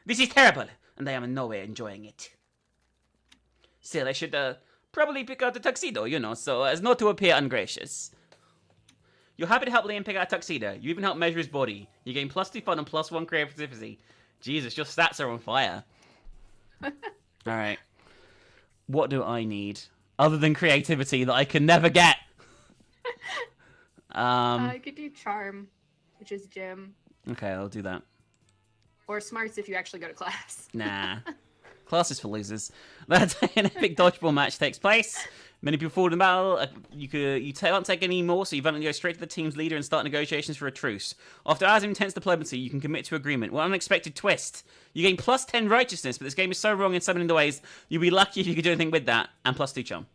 This is terrible, and I am in no way enjoying it. Still, I should probably pick out a tuxedo, so as not to appear ungracious. You're happy to help Liam pick out a tuxedo. You even help measure his body. You gain +2 fun and +1 creativity. Jesus, your stats are on fire. Alright. What do I need? Other than creativity that I can never get. I could do charm, which is gym. Okay, I'll do that. Or smarts if you actually go to class. Nah. Class is for losers. That day, an epic dodgeball match takes place. Many people fall in the battle. You can't take any more, so you to go straight to the team's leader and start negotiations for a truce. After hours of intense diplomacy, you can commit to agreement. One unexpected twist. You gain +10 righteousness, but this game is so wrong in so many ways, you'll be lucky if you could do anything with that, and +2 charm.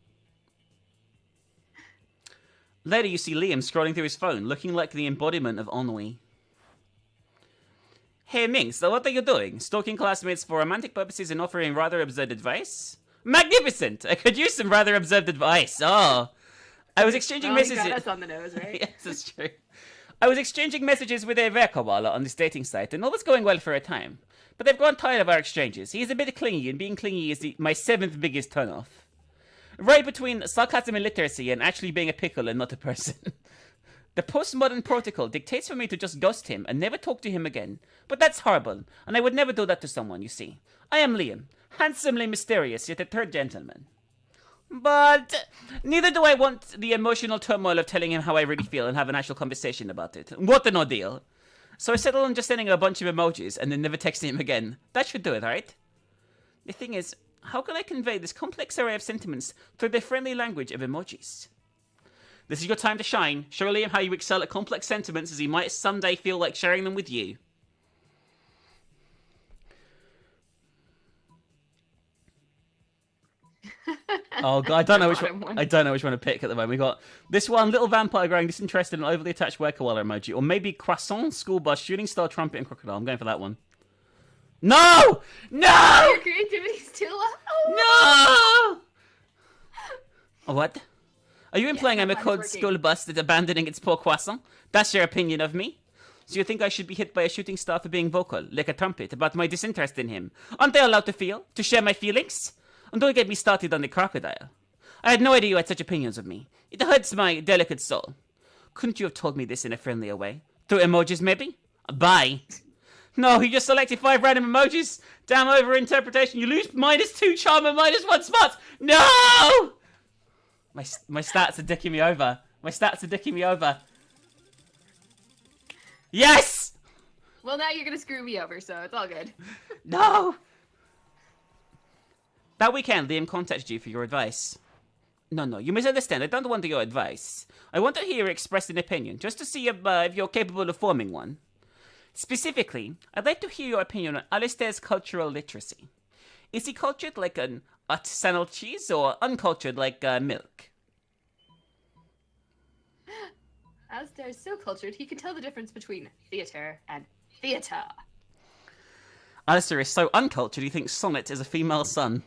Later, you see Liam scrolling through his phone, looking like the embodiment of ennui. Hey Ming, so what are you doing? Stalking classmates for romantic purposes and offering rather absurd advice? Magnificent! I could use some rather absurd advice. Oh. I was exchanging messages. You got us on the nose, right? Yes, that's true. I was exchanging messages with a Verkawala on this dating site, and all was going well for a time. But they've grown tired of our exchanges. He is a bit clingy, and being clingy is my 7th biggest turnoff. Right between sarcasm and literacy and actually being a pickle and not a person. The postmodern protocol dictates for me to just ghost him and never talk to him again. But that's horrible, and I would never do that to someone, you see. I am Liam, handsomely mysterious, yet a third gentleman. But neither do I want the emotional turmoil of telling him how I really feel and have an actual conversation about it. What an ordeal. So I settled on just sending a bunch of emojis and then never texting him again. That should do it, right? The thing is, how can I convey this complex array of sentiments through the friendly language of emojis? This is your time to shine. Show Liam how you excel at complex sentiments, as he might someday feel like sharing them with you. Oh god, I don't know which one. I don't know which one to pick at the moment. We got this one: little vampire growing disinterested and overly attached wear koala emoji, or maybe croissant, school bus, shooting star, trumpet, and crocodile. I'm going for that one. No! No! Your creativity's too low. No! What? Are you implying I'm a that cold line's working. school bus that's abandoning its poor croissant? That's your opinion of me? So you think I should be hit by a shooting star for being vocal, like a trumpet, about my disinterest in him? Aren't I allowed to feel? To share my feelings? And don't get me started on the crocodile. I had no idea you had such opinions of me. It hurts my delicate soul. Couldn't you have told me this in a friendlier way? Through emojis, maybe? Bye. No, you just selected 5 random emojis. Damn over-interpretation. You lose -2 charm and -1 spot. No! My stats are dicking me over. My stats are dicking me over. Yes! Well, now you're gonna screw me over, so it's all good. No! That weekend, Liam contacted you for your advice. No, you misunderstand. I don't want your advice. I want to hear you express an opinion, just to see if you're capable of forming one. Specifically, I'd like to hear your opinion on Alistair's cultural literacy. Is he cultured like an artisanal cheese, or uncultured like milk? Alistair's so cultured, he can tell the difference between theatre and theatre. Alistair is so uncultured he thinks Sonnet is a female son.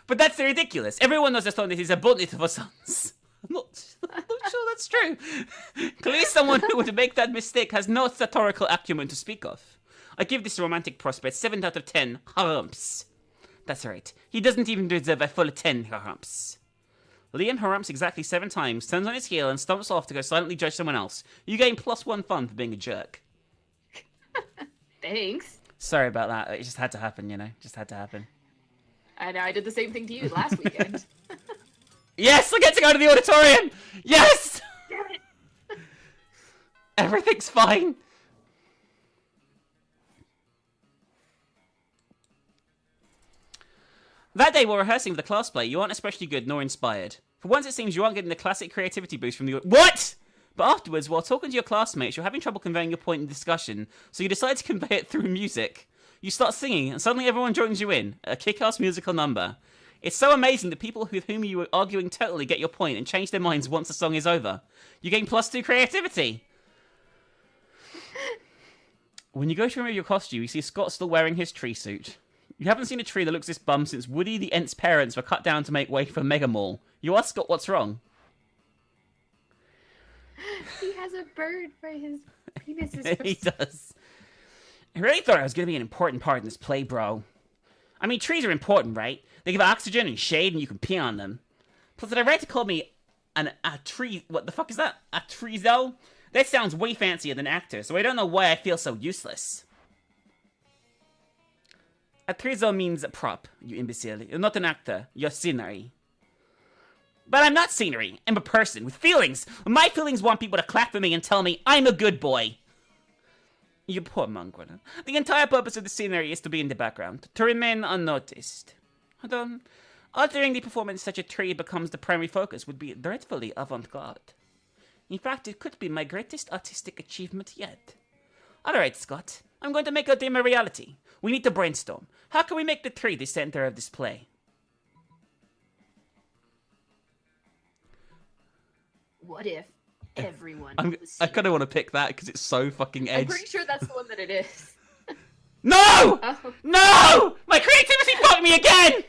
But that's ridiculous. Everyone knows that Sonnet is a bonnet for sons. I'm not sure that's true. Clearly someone who would make that mistake has no rhetorical acumen to speak of. I give this romantic prospect 7 out of 10 harumps. That's right. He doesn't even deserve a full 10 harumps. Liam harumps exactly 7 times, turns on his heel, and stomps off to go silently judge someone else. You gain +1 fun for being a jerk. Thanks. Sorry about that. It just had to happen, you know. Just had to happen. I know, I did the same thing to you last weekend. Yes, I get to go to the auditorium! Yes! Damn it. Everything's fine. That day while rehearsing for the class play, you aren't especially good nor inspired. For once it seems you aren't getting the classic creativity boost from the... What?! But afterwards, while talking to your classmates, you're having trouble conveying your point in discussion, so you decide to convey it through music. You start singing, and suddenly everyone joins you in. A kick-ass musical number. It's so amazing that people with whom you were arguing totally get your point and change their minds once the song is over. You gain +2 creativity. When you go to remove your costume, you see Scott still wearing his tree suit. You haven't seen a tree that looks this bum since Woody the Ent's parents were cut down to make way for Mega Mall. You ask Scott what's wrong. He has a bird for his penis. He does. I really thought I was going to be an important part in this play, bro. I mean, trees are important, right? They give oxygen and shade and you can pee on them. Plus, did I write to call me a tree... What the fuck is that? A treezo? That sounds way fancier than actor, so I don't know why I feel so useless. A treezo means a prop, you imbecile. You're not an actor. You're scenery. But I'm not scenery. I'm a person with feelings. My feelings want people to clap for me and tell me I'm a good boy. You poor mongrel. The entire purpose of the scenery is to be in the background, to remain unnoticed. Although, altering the performance such a tree becomes the primary focus would be dreadfully avant-garde. In fact, it could be my greatest artistic achievement yet. Alright, Scott. I'm going to make our dream a reality. We need to brainstorm. How can we make the tree the center of this play? What if everyone was I here? kind of want to pick that because it's so fucking edgy. I'm pretty sure that's the one that it is. No! Oh. No! My creativity fucked me again!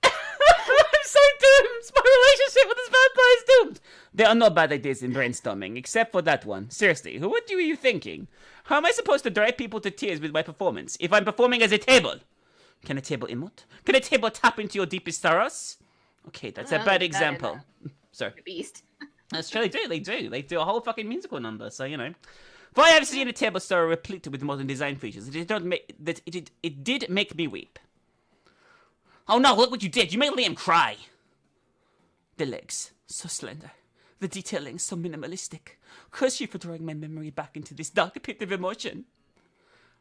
I'm so doomed! My relationship with this vampire is doomed! There are no bad ideas in brainstorming, except for that one. Seriously, what are you thinking? How am I supposed to drive people to tears with my performance if I'm performing as a table? Can a table emote? Can a table tap into your deepest sorrows? Okay, that's a bad that's bad example. So The Beast. that's true. They do. They do a whole fucking musical number. So if I ever seen a table store replete with modern design features, it did make me weep. Oh no! Look what you did. You made Liam cry. The legs, so slender. The detailing, so minimalistic. Curse you for drawing my memory back into this dark pit of emotion.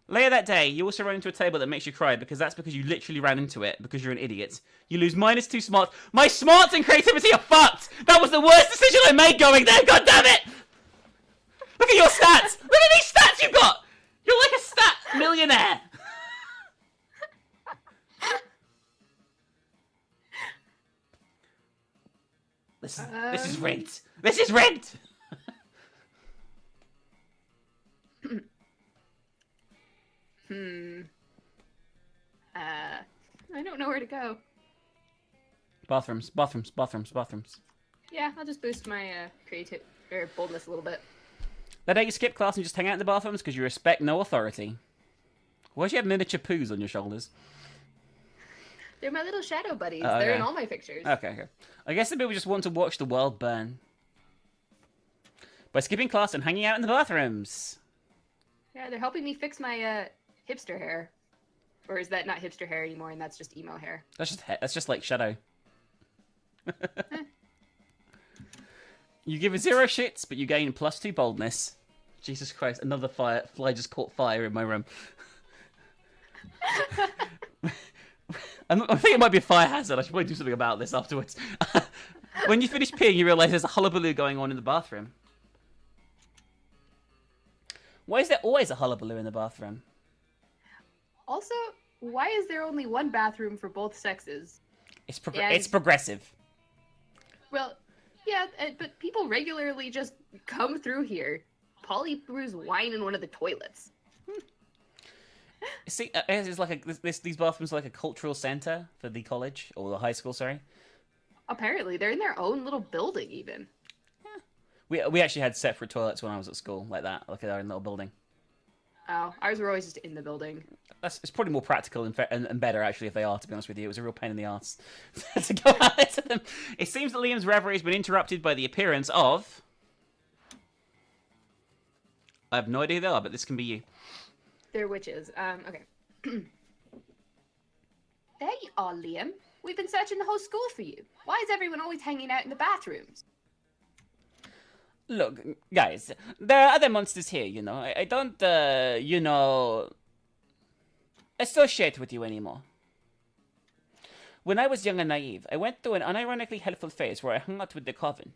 Later that day, you also run into a table that makes you cry because you literally ran into it because you're an idiot. You lose -2 smarts. My smarts and creativity are fucked! That was the worst decision I made going there, god damn it! Look at your stats! Look at these stats you got! You're like a stat millionaire! This is rigged. This is rigged! I don't know where to go. Bathrooms. Yeah, I'll just boost my creative or boldness a little bit. That day you skip class and just hang out in the bathrooms because you respect no authority. Why do you have miniature poos on your shoulders? They're my little shadow buddies. Oh, They're okay. in all my pictures. Okay. I guess the people just want to watch the world burn. By skipping class and hanging out in the bathrooms. Yeah, they're helping me fix my hipster hair. Or is that not hipster hair anymore and that's just emo hair? That's just like shadow. You give it 0 shits, but you gain +2 boldness. Jesus Christ, another fly just caught fire in my room. I think it might be a fire hazard. I should probably do something about this afterwards. When you finish peeing, you realise there's a hullabaloo going on in the bathroom. Why is there always a hullabaloo in the bathroom? Also, why is there only one bathroom for both sexes? It's progressive. Well, yeah, but people regularly just come through here. Polly brews wine in one of the toilets. See, it's like these bathrooms are like a cultural center for the college or the high school. Sorry. Apparently, they're in their own little building, even. We actually had separate toilets when I was at school, like that, like our own little building. Oh, ours were always just in the building. It's probably more practical and better, actually, if they are, to be honest with you. It was a real pain in the arse to go out there to them. It seems that Liam's reverie has been interrupted by the appearance of... I have no idea who they are, but this can be you. They're witches. Okay. There you are, Liam. We've been searching the whole school for you. Why is everyone always hanging out in the bathrooms? Look, guys, there are other monsters here, I don't, associate with you anymore. When I was young and naive, I went through an unironically helpful phase where I hung out with the Coven.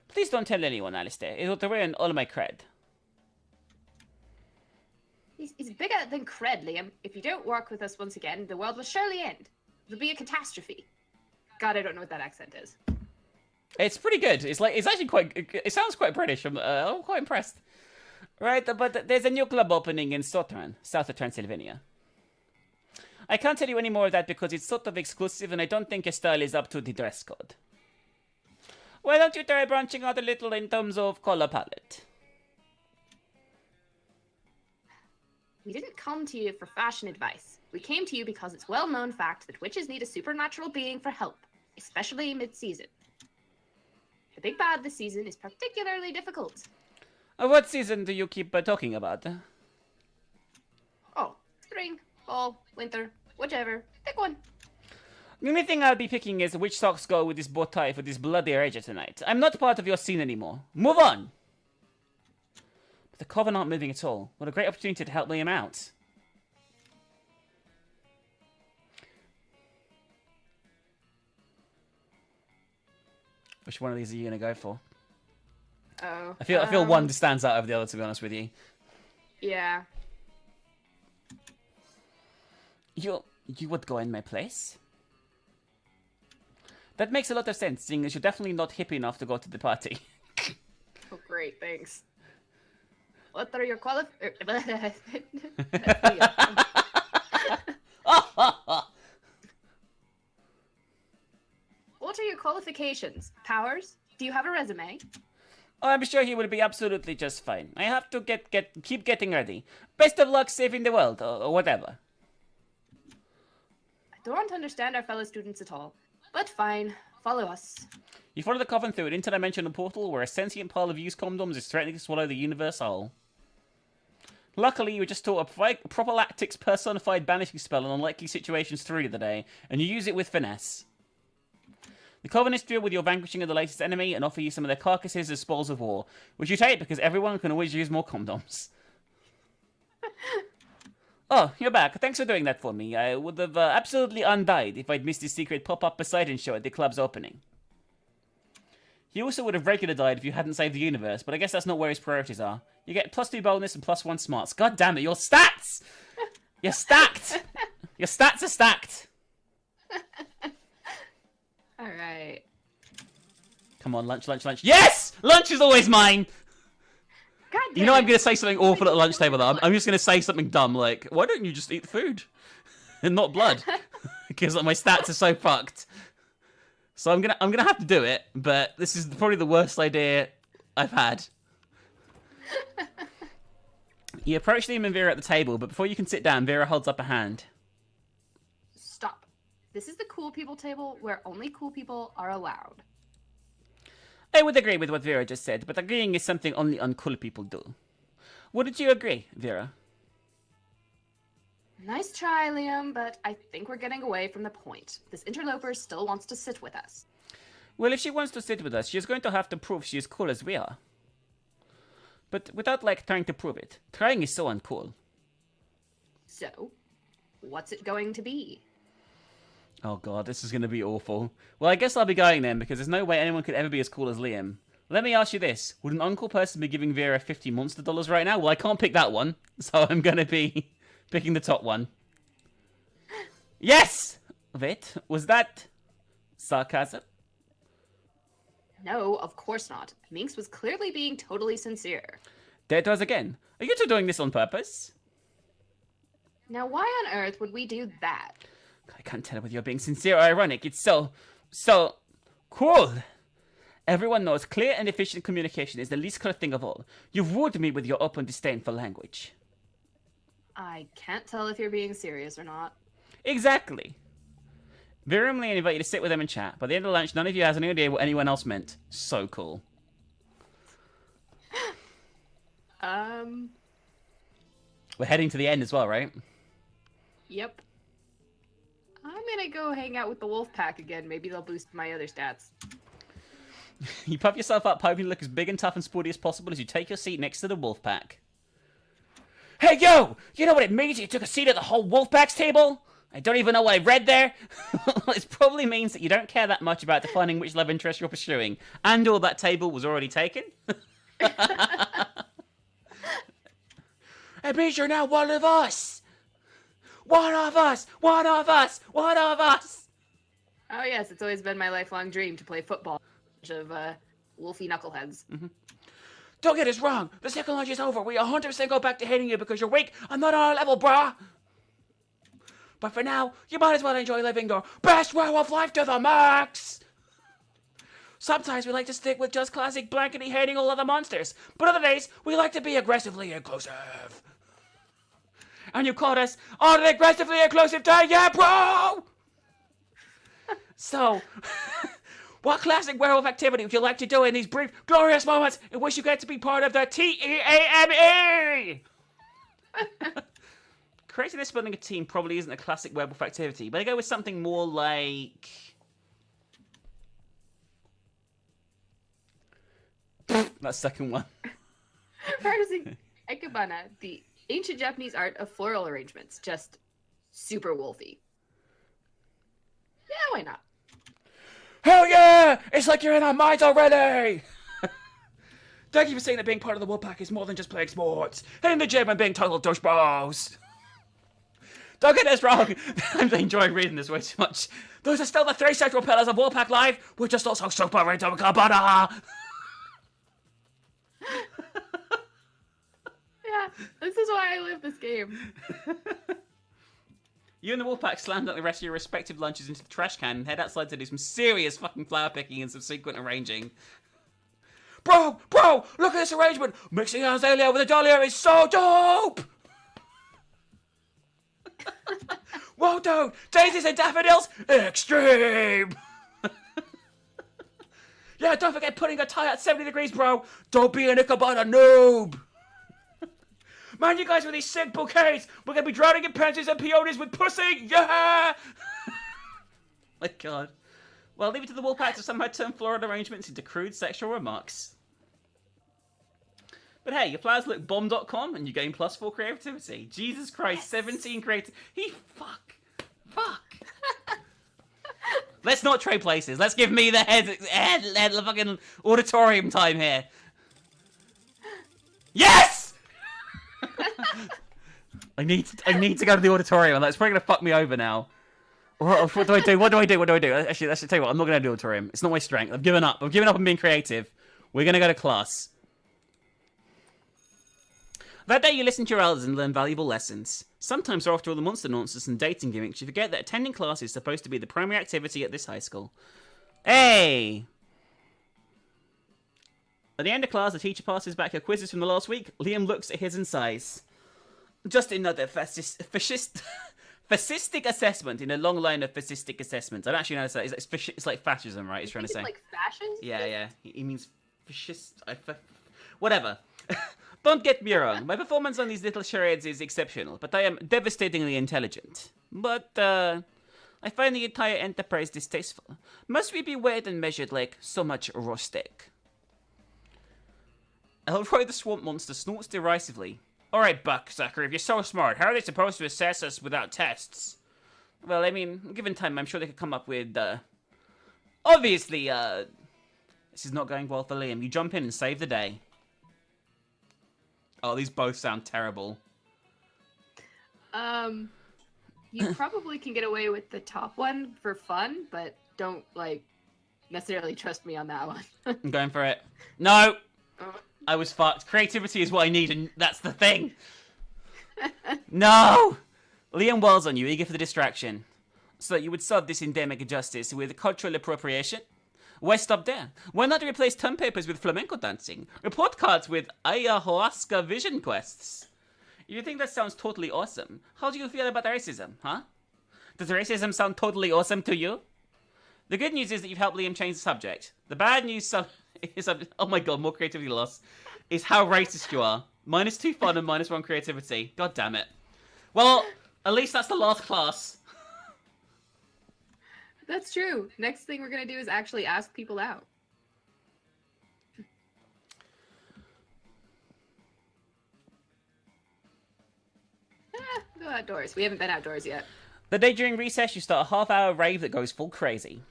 Please don't tell anyone, Alistair. It would ruin all my cred. He's bigger than cred, Liam. If you don't work with us once again, the world will surely end. It'll be a catastrophe. God, I don't know what that accent is. It's pretty good. It's actually it sounds quite British. I'm quite impressed. Right, but there's a new club opening in Stottern, south of Transylvania. I can't tell you any more of that because it's sort of exclusive and I don't think your style is up to the dress code. Why don't you try branching out a little in terms of color palette? We didn't come to you for fashion advice. We came to you because it's well-known fact that witches need a supernatural being for help, especially mid-season. The big bad this season is particularly difficult. What season do you keep talking about? Oh, spring, fall, winter, whichever. Pick one. The only thing I'll be picking is which socks go with this bow tie for this bloody rager tonight. I'm not part of your scene anymore. Move on! But the Coven aren't moving at all. What a great opportunity to help Liam out. Which one of these are you going to go for? Oh. I feel one stands out over the other, to be honest with you. Yeah. You would go in my place? That makes a lot of sense, seeing as you're definitely not hip enough to go to the party. Oh, great, thanks. What are your qualifications? What are your qualifications? Powers? Do you have a resume? Oh, I'm sure he will be absolutely just fine. I have to keep getting ready. Best of luck saving the world, or whatever. I don't understand our fellow students at all. But fine. follow us. You follow the coven through an interdimensional portal where a sentient pile of used condoms is threatening to swallow the universe whole. Luckily, you were just taught a prophylactics personified banishing spell on unlikely situations through the day, and you use it with finesse. The coven is thrilled with your vanquishing of the latest enemy and offer you some of their carcasses as spoils of war, which you take because everyone can always use more condoms. Oh, you're back. Thanks for doing that for me. I would have absolutely undied if I'd missed the secret pop-up Poseidon show at the club's opening. He also would have regular died if you hadn't saved the universe, but I guess that's not where his priorities are. You get +2 bonus and +1 smarts. God damn it, your stats! You're stacked! Your stats are stacked! Alright. Come on, lunch. Yes! Lunch is always mine! God damn You know I'm it. going to say something awful at the lunch table, though. I'm just going to say something dumb, like, why don't you just eat the food? And not blood. Because my stats are so fucked. So I'm gonna have to do it, but this is probably the worst idea I've had. You approach Liam and Vera at the table, but before you can sit down, Vera holds up a hand. Stop. This is the cool people table where only cool people are allowed. I would agree with what Vera just said, but agreeing is something only uncool people do. Wouldn't you agree, Vera? Nice try, Liam, but I think we're getting away from the point. This interloper still wants to sit with us. Well, if she wants to sit with us, she is going to have to prove she is cool as we are. But without, trying to prove it. Trying is so uncool. So, what's it going to be? Oh god, this is going to be awful. Well, I guess I'll be going then, because there's no way anyone could ever be as cool as Liam. Let me ask you this. Would an uncool person be giving Vera $50 monster right now? Well, I can't pick that one, so I'm going to be picking the top one. Yes! Wait, was that sarcasm? No, of course not. Minx was clearly being totally sincere. There it was again. Are you two doing this on purpose? Now, why on earth would we do that? I can't tell whether you're being sincere or ironic. It's so cool. Everyone knows clear and efficient communication is the least cool thing of all. You've wooed me with your open disdain for language. I can't tell if you're being serious or not. Exactly. Vera and Leon invite you to sit with them and chat. By the end of lunch, none of you has any idea what anyone else meant. So cool. We're heading to the end as well, right? Yep. I'm gonna go hang out with the wolf pack again. Maybe they'll boost my other stats. You puff yourself up, hoping to look as big and tough and sporty as possible as you take your seat next to the wolf pack. Hey, yo! You know what it means you took a seat at the whole wolf pack's table? I don't even know what I read there. It probably means that you don't care that much about defining which love interest you're pursuing. And or that table was already taken. It means you're now one of us. One of us! One of us! One of us! Oh yes, it's always been my lifelong dream to play football. Of wolfy knuckleheads. Mm-hmm. Don't get us wrong. The second lunch is over. We 100% go back to hating you because you're weak and not on our level, brah. But for now, you might as well enjoy living your best werewolf life to the max. Sometimes we like to stick with just classic blankety hating all other monsters, but other days we like to be aggressively inclusive. And you called us on an aggressively inclusive day, yeah, bro? So, what classic werewolf activity would you like to do in these brief, glorious moments in which you get to be part of the TEAME? Creating and spelling a team probably isn't a classic werewolf activity, but I go with something more like... that second one. Practicing Ekabana, the ancient Japanese art of floral arrangements. Just super wolfy. Yeah, why not? Hell yeah! It's like you're in our minds already! Thank you for saying that being part of the Wolfpack is more than just playing sports. Hitting the gym and being total douchebags. Don't get us wrong. I'm enjoying reading this way too much. Those are still the 3 central pillars of Wolfpack Life. We're just also super into Kabana. Yeah, this is why I live this game. You and the Wolfpack slammed up the rest of your respective lunches into the trash can and head outside to do some serious fucking flower picking and subsequent arranging. Bro, look at this arrangement! Mixing Azalea with a Dahlia is so dope! Whoa, dude! Daisies and daffodils? Extreme! Yeah, don't forget putting a tie at 70 degrees, bro. Don't be an Ichabod noob. Man, you guys with these sick bouquets. We're going to be drowning in panties and peonies with pussy. Yeah. My God. Well, leave it to the Wolfpack to somehow turn floral arrangements into crude sexual remarks. But hey, your flowers look bomb.com and you gain +4 creativity. Jesus Christ, yes. 17 creative. Fuck. Let's not trade places. Let's give me the head fucking auditorium time here. Yes! I need to go to the auditorium. That's probably gonna fuck me over now. What do I do? What do I do? Actually, let's tell you what. I'm not gonna do the auditorium. It's not my strength. I've given up. On being creative. We're gonna go to class. That day you listen to your elders and learn valuable lessons. Sometimes after all the monster nonsense and dating gimmicks, you forget that attending class is supposed to be the primary activity at this high school. Hey! At the end of class, the teacher passes back her quizzes from the last week. Liam looks at his and sighs. Just another fascistic assessment in a long line of fascistic assessments. I don't actually know that. It's like fascism, right? He's trying to say. Like fascist? Yeah. He means fascist. Whatever. Don't get me wrong, my performance on these little charades is exceptional, but I am devastatingly intelligent. But, I find the entire enterprise distasteful. Must we be weighed and measured like so much raw steak? Elroy the swamp monster snorts derisively. Alright, Bucksucker, if you're so smart, how are they supposed to assess us without tests? Well, I mean, given time, I'm sure they could come up with, obviously, this is not going well for Liam. You jump in and save the day. Oh, these both sound terrible. You probably can get away with the top one for fun, but don't, like, necessarily trust me on that one. I'm going for it. No! I was fucked. Creativity is what I need, and that's the thing. No! Liam whirls on you, eager for the distraction. So you would solve this endemic injustice with cultural appropriation? Why stop there? Why not replace term papers with flamenco dancing? Report cards with ayahuasca vision quests? You think that sounds totally awesome. How do you feel about racism, huh? Does racism sound totally awesome to you? The good news is that you've helped Liam change the subject. The bad news is, oh my god, more creativity loss, is how racist you are. -2 fun and -1 creativity. God damn it. Well, at least that's the last class. That's true. Next thing we're going to do is actually ask people out. Go outdoors. We haven't been outdoors yet. The day during recess, you start a half-hour rave that goes full crazy.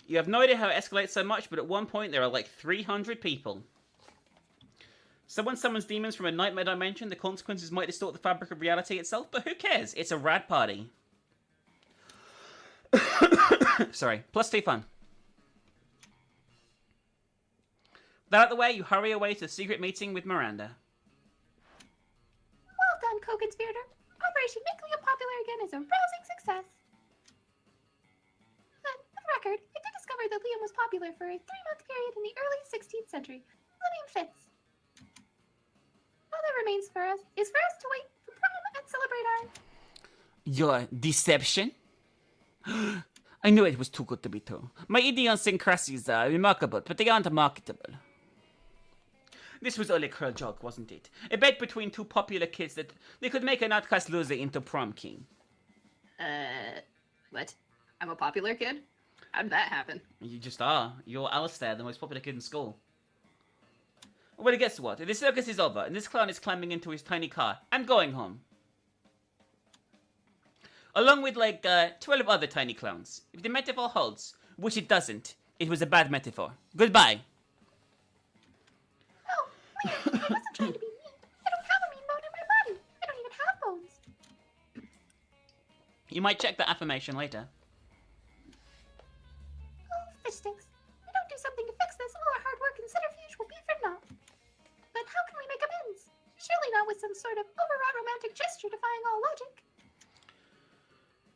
You have no idea how it escalates so much, but at one point there are like 300 people. Someone summons demons from a nightmare dimension. The consequences might distort the fabric of reality itself, but who cares? It's a rad party. Sorry. +2 fun. That out of the way, you hurry away to the secret meeting with Miranda. Well done, co-conspirator. Operation Make Liam Popular Again is a rousing success. But, for the record, I did discover that Liam was popular for a 3-month period in the early 16th century. The name fits. All that remains for us is to wait for prom and celebrate our... Your deception? I knew it was too good to be true. My idiosyncrasies are remarkable, but they aren't marketable. This was only a cruel joke, wasn't it? A bet between two popular kids that they could make an outcast loser into prom king. What? I'm a popular kid? How did that happen? You just are. You're Alistair, the most popular kid in school. Well, guess what? The circus is over, and this clown is climbing into his tiny car and going home. Along with, like, 12 other tiny clowns. If the metaphor holds, which it doesn't, it was a bad metaphor. Goodbye. Oh, wait, I wasn't trying to be mean. I don't have a mean bone in my body. I don't even have bones. You might check that affirmation later. Oh, fish stinks. If we don't do something to fix this, all our hard work and centrifuge will be for naught. But how can we make amends? Surely not with some sort of overwrought romantic gesture defying all logic.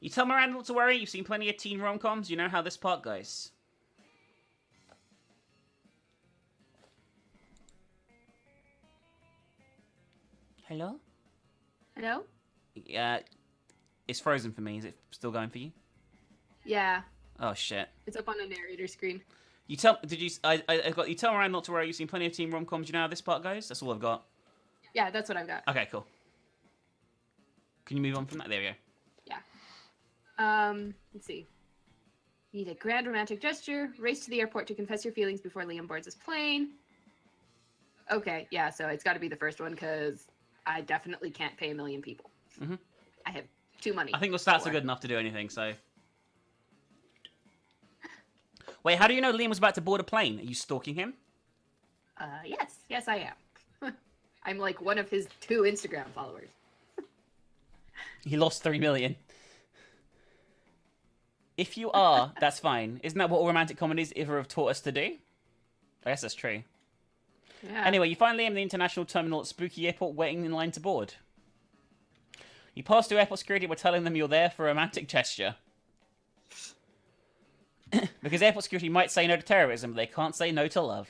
You tell Miranda not to worry, you've seen plenty of teen rom-coms, you know how this part goes. Hello? Hello? Yeah, it's frozen for me. Is it still going for you? Yeah. Oh shit. It's up on the narrator screen. You tell. Did you? I got. You tell Ryan not to worry. You've seen plenty of teen rom-coms. You know how this part goes. That's all I've got. Yeah, that's what I've got. Okay, cool. Can you move on from that? There we go. Yeah. Let's see. You need a grand romantic gesture. Race to the airport to confess your feelings before Liam boards his plane. Okay, yeah, so it's got to be the first one because I definitely can't pay 1 million people. Mm-hmm. I have too money. I think your stats are good enough to do anything, so... Wait, how do you know Liam was about to board a plane? Are you stalking him? Yes. Yes, I am. I'm like one of his 2 Instagram followers. He lost 3 million. If you are, that's fine. Isn't that what all romantic comedies ever have taught us to do? I guess that's true. Yeah. Anyway, you find Liam in the international terminal at Spooky Airport waiting in line to board. You pass through airport security by telling them you're there for a romantic gesture. Because airport security might say no to terrorism, but they can't say no to love.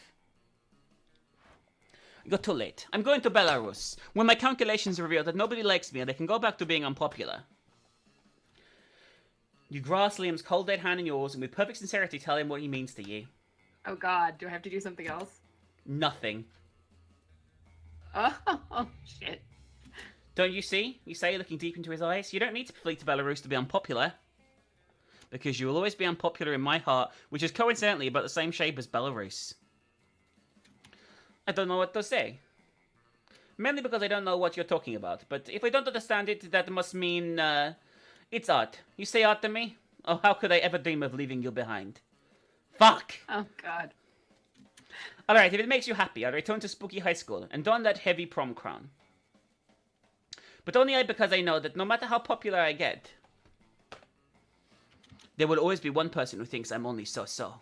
You're too late. I'm going to Belarus. When my calculations reveal that nobody likes me and I can go back to being unpopular. You grasp Liam's cold dead hand in yours and with perfect sincerity tell him what he means to you. Oh god, do I have to do something else? Nothing. Oh, shit. Don't you see? You say, looking deep into his eyes. You don't need to flee to Belarus to be unpopular. Because you will always be unpopular in my heart, which is coincidentally about the same shape as Belarus. I don't know what to say. Mainly because I don't know what you're talking about. But if I don't understand it, that must mean, it's art. You say art to me? Oh, how could I ever dream of leaving you behind? Fuck! Oh god. Alright, if it makes you happy, I'll return to Spooky High School and don that heavy prom crown. But only because I know that no matter how popular I get, there will always be one person who thinks I'm only so-so.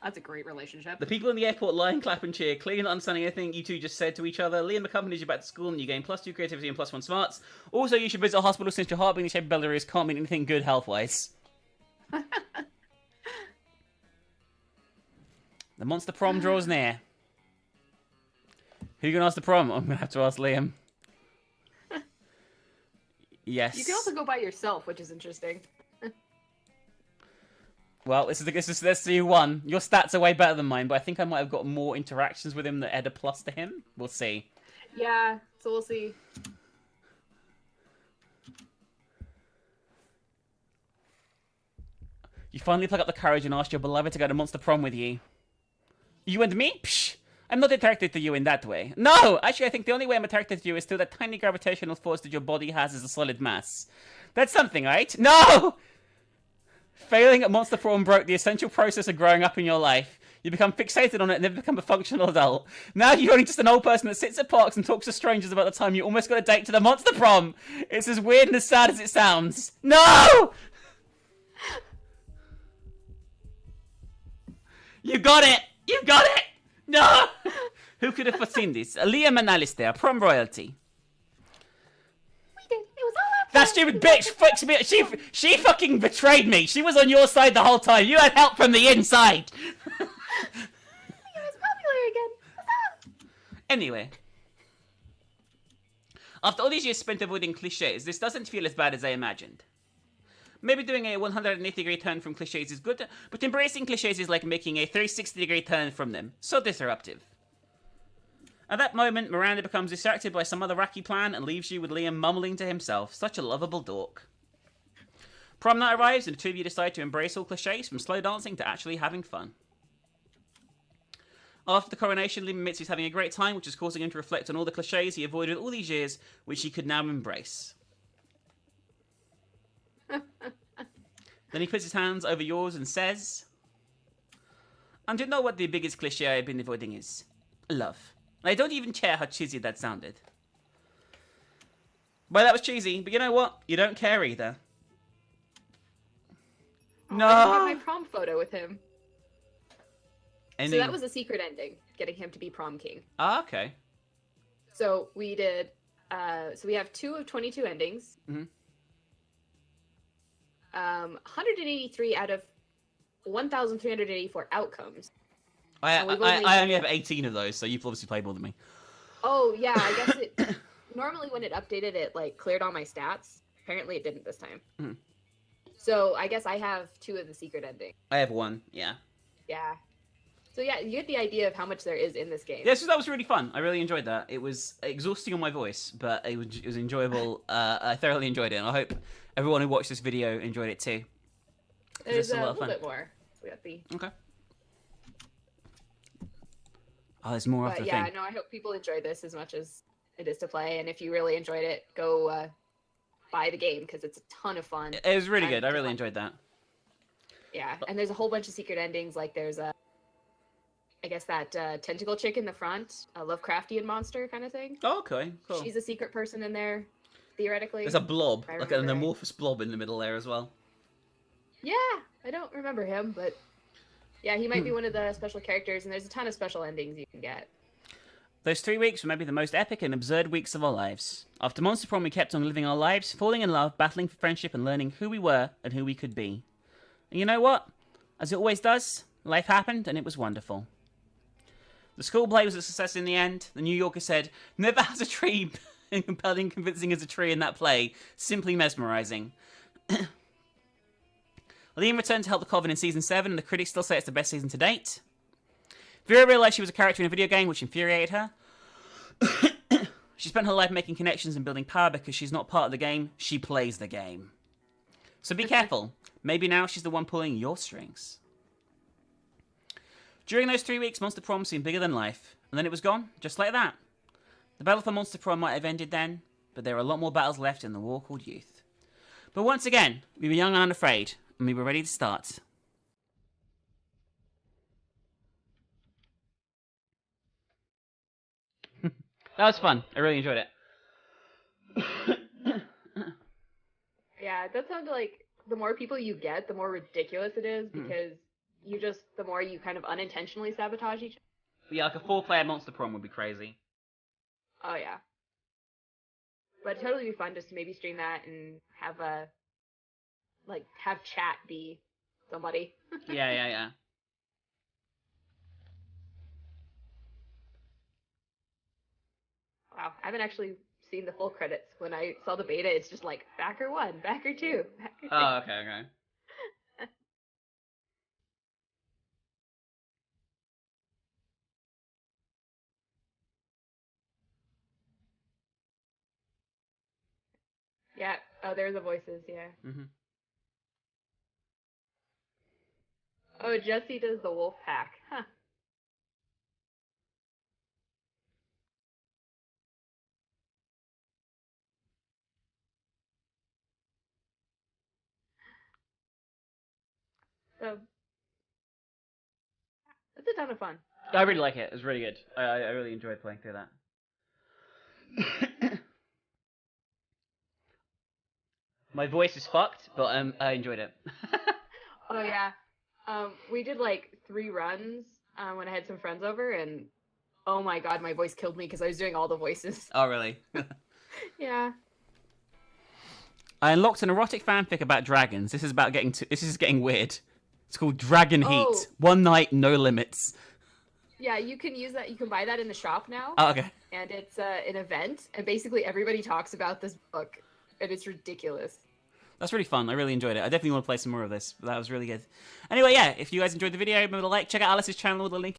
That's a great relationship. The people in the airport lie and clap and cheer, clearly not understanding anything you two just said to each other. Liam accompanies you back to school and you gain +2 creativity and +1 smarts. Also, you should visit a hospital since your heart being the shape of Belarus can't mean anything good health-wise. The monster prom draws near. Who you gonna ask the prom? I'm gonna have to ask Liam. Yes. You can also go by yourself, which is interesting. Well, this is let's see who won. Your stats are way better than mine, but I think I might have got more interactions with him that add a plus to him. We'll see. Yeah, so we'll see. You finally pluck up the courage and ask your beloved to go to monster prom with you. You and me? Psh! I'm not attracted to you in that way. No! Actually, I think the only way I'm attracted to you is through that tiny gravitational force that your body has as a solid mass. That's something, right? No! Failing at monster prom broke the essential process of growing up in your life. You become fixated on it and then become a functional adult. Now you're only just an old person that sits at parks and talks to strangers about the time you almost got a date to the monster prom. It's as weird and as sad as it sounds. No! You got it! You got it! No! Who could have foreseen this? Liam and Alistair, prom royalty. We did. It was all our That stupid bitch fucks me. She fucking betrayed me. She was on your side the whole time. You had help from the inside. He was popular again. Huzzah! Anyway. After all these years spent avoiding cliches, this doesn't feel as bad as I imagined. Maybe doing a 180-degree turn from cliches is good, but embracing cliches is like making a 360-degree turn from them. So disruptive. At that moment, Miranda becomes distracted by some other wacky plan and leaves you with Liam mumbling to himself. Such a lovable dork. Prom night arrives and the two of you decide to embrace all cliches, from slow dancing to actually having fun. After the coronation, Liam admits he's having a great time, which is causing him to reflect on all the cliches he avoided all these years, which he could now embrace. Then he puts his hands over yours and says, "And you know what the biggest cliche I've been avoiding is? Love. I don't even care how cheesy that sounded." Well, that was cheesy, but you know what? You don't care either. No! I didn't get my prom photo with him. Any... So that was a secret ending, getting him to be prom king. Ah, okay. So we did, so we have 2 of 22 endings. Mm-hmm. 183 out of 1,384 outcomes. I only have 18 of those, so you've obviously played more than me. Oh, yeah, I guess it... normally when it updated, it, like, cleared all my stats. Apparently it didn't this time. Mm. So I guess I have 2 of the secret endings. I have 1, yeah. Yeah. So yeah, you get the idea of how much there is in this game. Yeah, so that was really fun. I really enjoyed that. It was exhausting on my voice, but it was enjoyable. I thoroughly enjoyed it, and I hope everyone who watched this video enjoyed it too. There's a lot a of little fun. bit more. We got the. Okay. Oh, there's more But after the yeah, thing. no, I hope people enjoy this as much as it is to play. And if you really enjoyed it, go buy the game because it's a ton of fun. It was really And good. I just, really like, enjoyed that. Yeah, and there's a whole bunch of secret endings. Like there's a, I guess that tentacle chick in the front, a Lovecraftian monster kind of thing. Oh, okay, cool. She's a secret person in there, theoretically. There's a blob, if I like an remember right. amorphous blob in the middle there as well. Yeah, I don't remember him, but yeah, he might be one of the special characters. And there's a ton of special endings you can get. Those 3 weeks were maybe the most epic and absurd weeks of our lives. After Monster Prom, we kept on living our lives, falling in love, battling for friendship, and learning who we were and who we could be. And you know what? As it always does, life happened and it was wonderful. The school play was a success in the end. The New Yorker said, "Never has a tree been compelling, convincing as a tree in that play. Simply mesmerizing." Liam returned to help the Coven in Season 7, and the critics still say it's the best season to date. Vera realized she was a character in a video game, which infuriated her. She spent her life making connections and building power because she's not part of the game, she plays the game. So be careful. Maybe now she's the one pulling your strings. During those 3 weeks, Monster Prom seemed bigger than life, and then it was gone, just like that. The battle for Monster Prom might have ended then, but there are a lot more battles left in the war called youth. But once again, we were young and unafraid, and we were ready to start. That was fun. I really enjoyed it. Yeah, that sounds like the more people you get, the more ridiculous it is because the more you kind of unintentionally sabotage each other. Yeah, like a 4-player Monster Prom would be crazy. Oh yeah. But it'd totally be fun just to maybe stream that and have have chat be somebody. Yeah. Wow, I haven't actually seen the full credits. When I saw the beta, it's just like backer 1, backer 2, backer 3. Oh, okay. Yeah. Oh, there's the voices. Yeah. Mhm. Oh, Jesse does the wolf pack. Huh. So that's a ton of fun. I really like it. It was really good. I really enjoyed playing through that. My voice is fucked, but I enjoyed it. Oh yeah. We did like 3 runs when I had some friends over, and oh my god, my voice killed me because I was doing all the voices. Oh, really? Yeah. I unlocked an erotic fanfic about dragons. This is getting weird. It's called Dragon Heat. Oh. One night, no limits. Yeah, you can use that. You can buy that in the shop now. Oh, okay. And it's an event, and basically everybody talks about this book, and it's ridiculous. That's really fun. I really enjoyed it. I definitely want to play some more of this. That was really good. Anyway, yeah, if you guys enjoyed the video, remember to like, check out Alice's channel with the link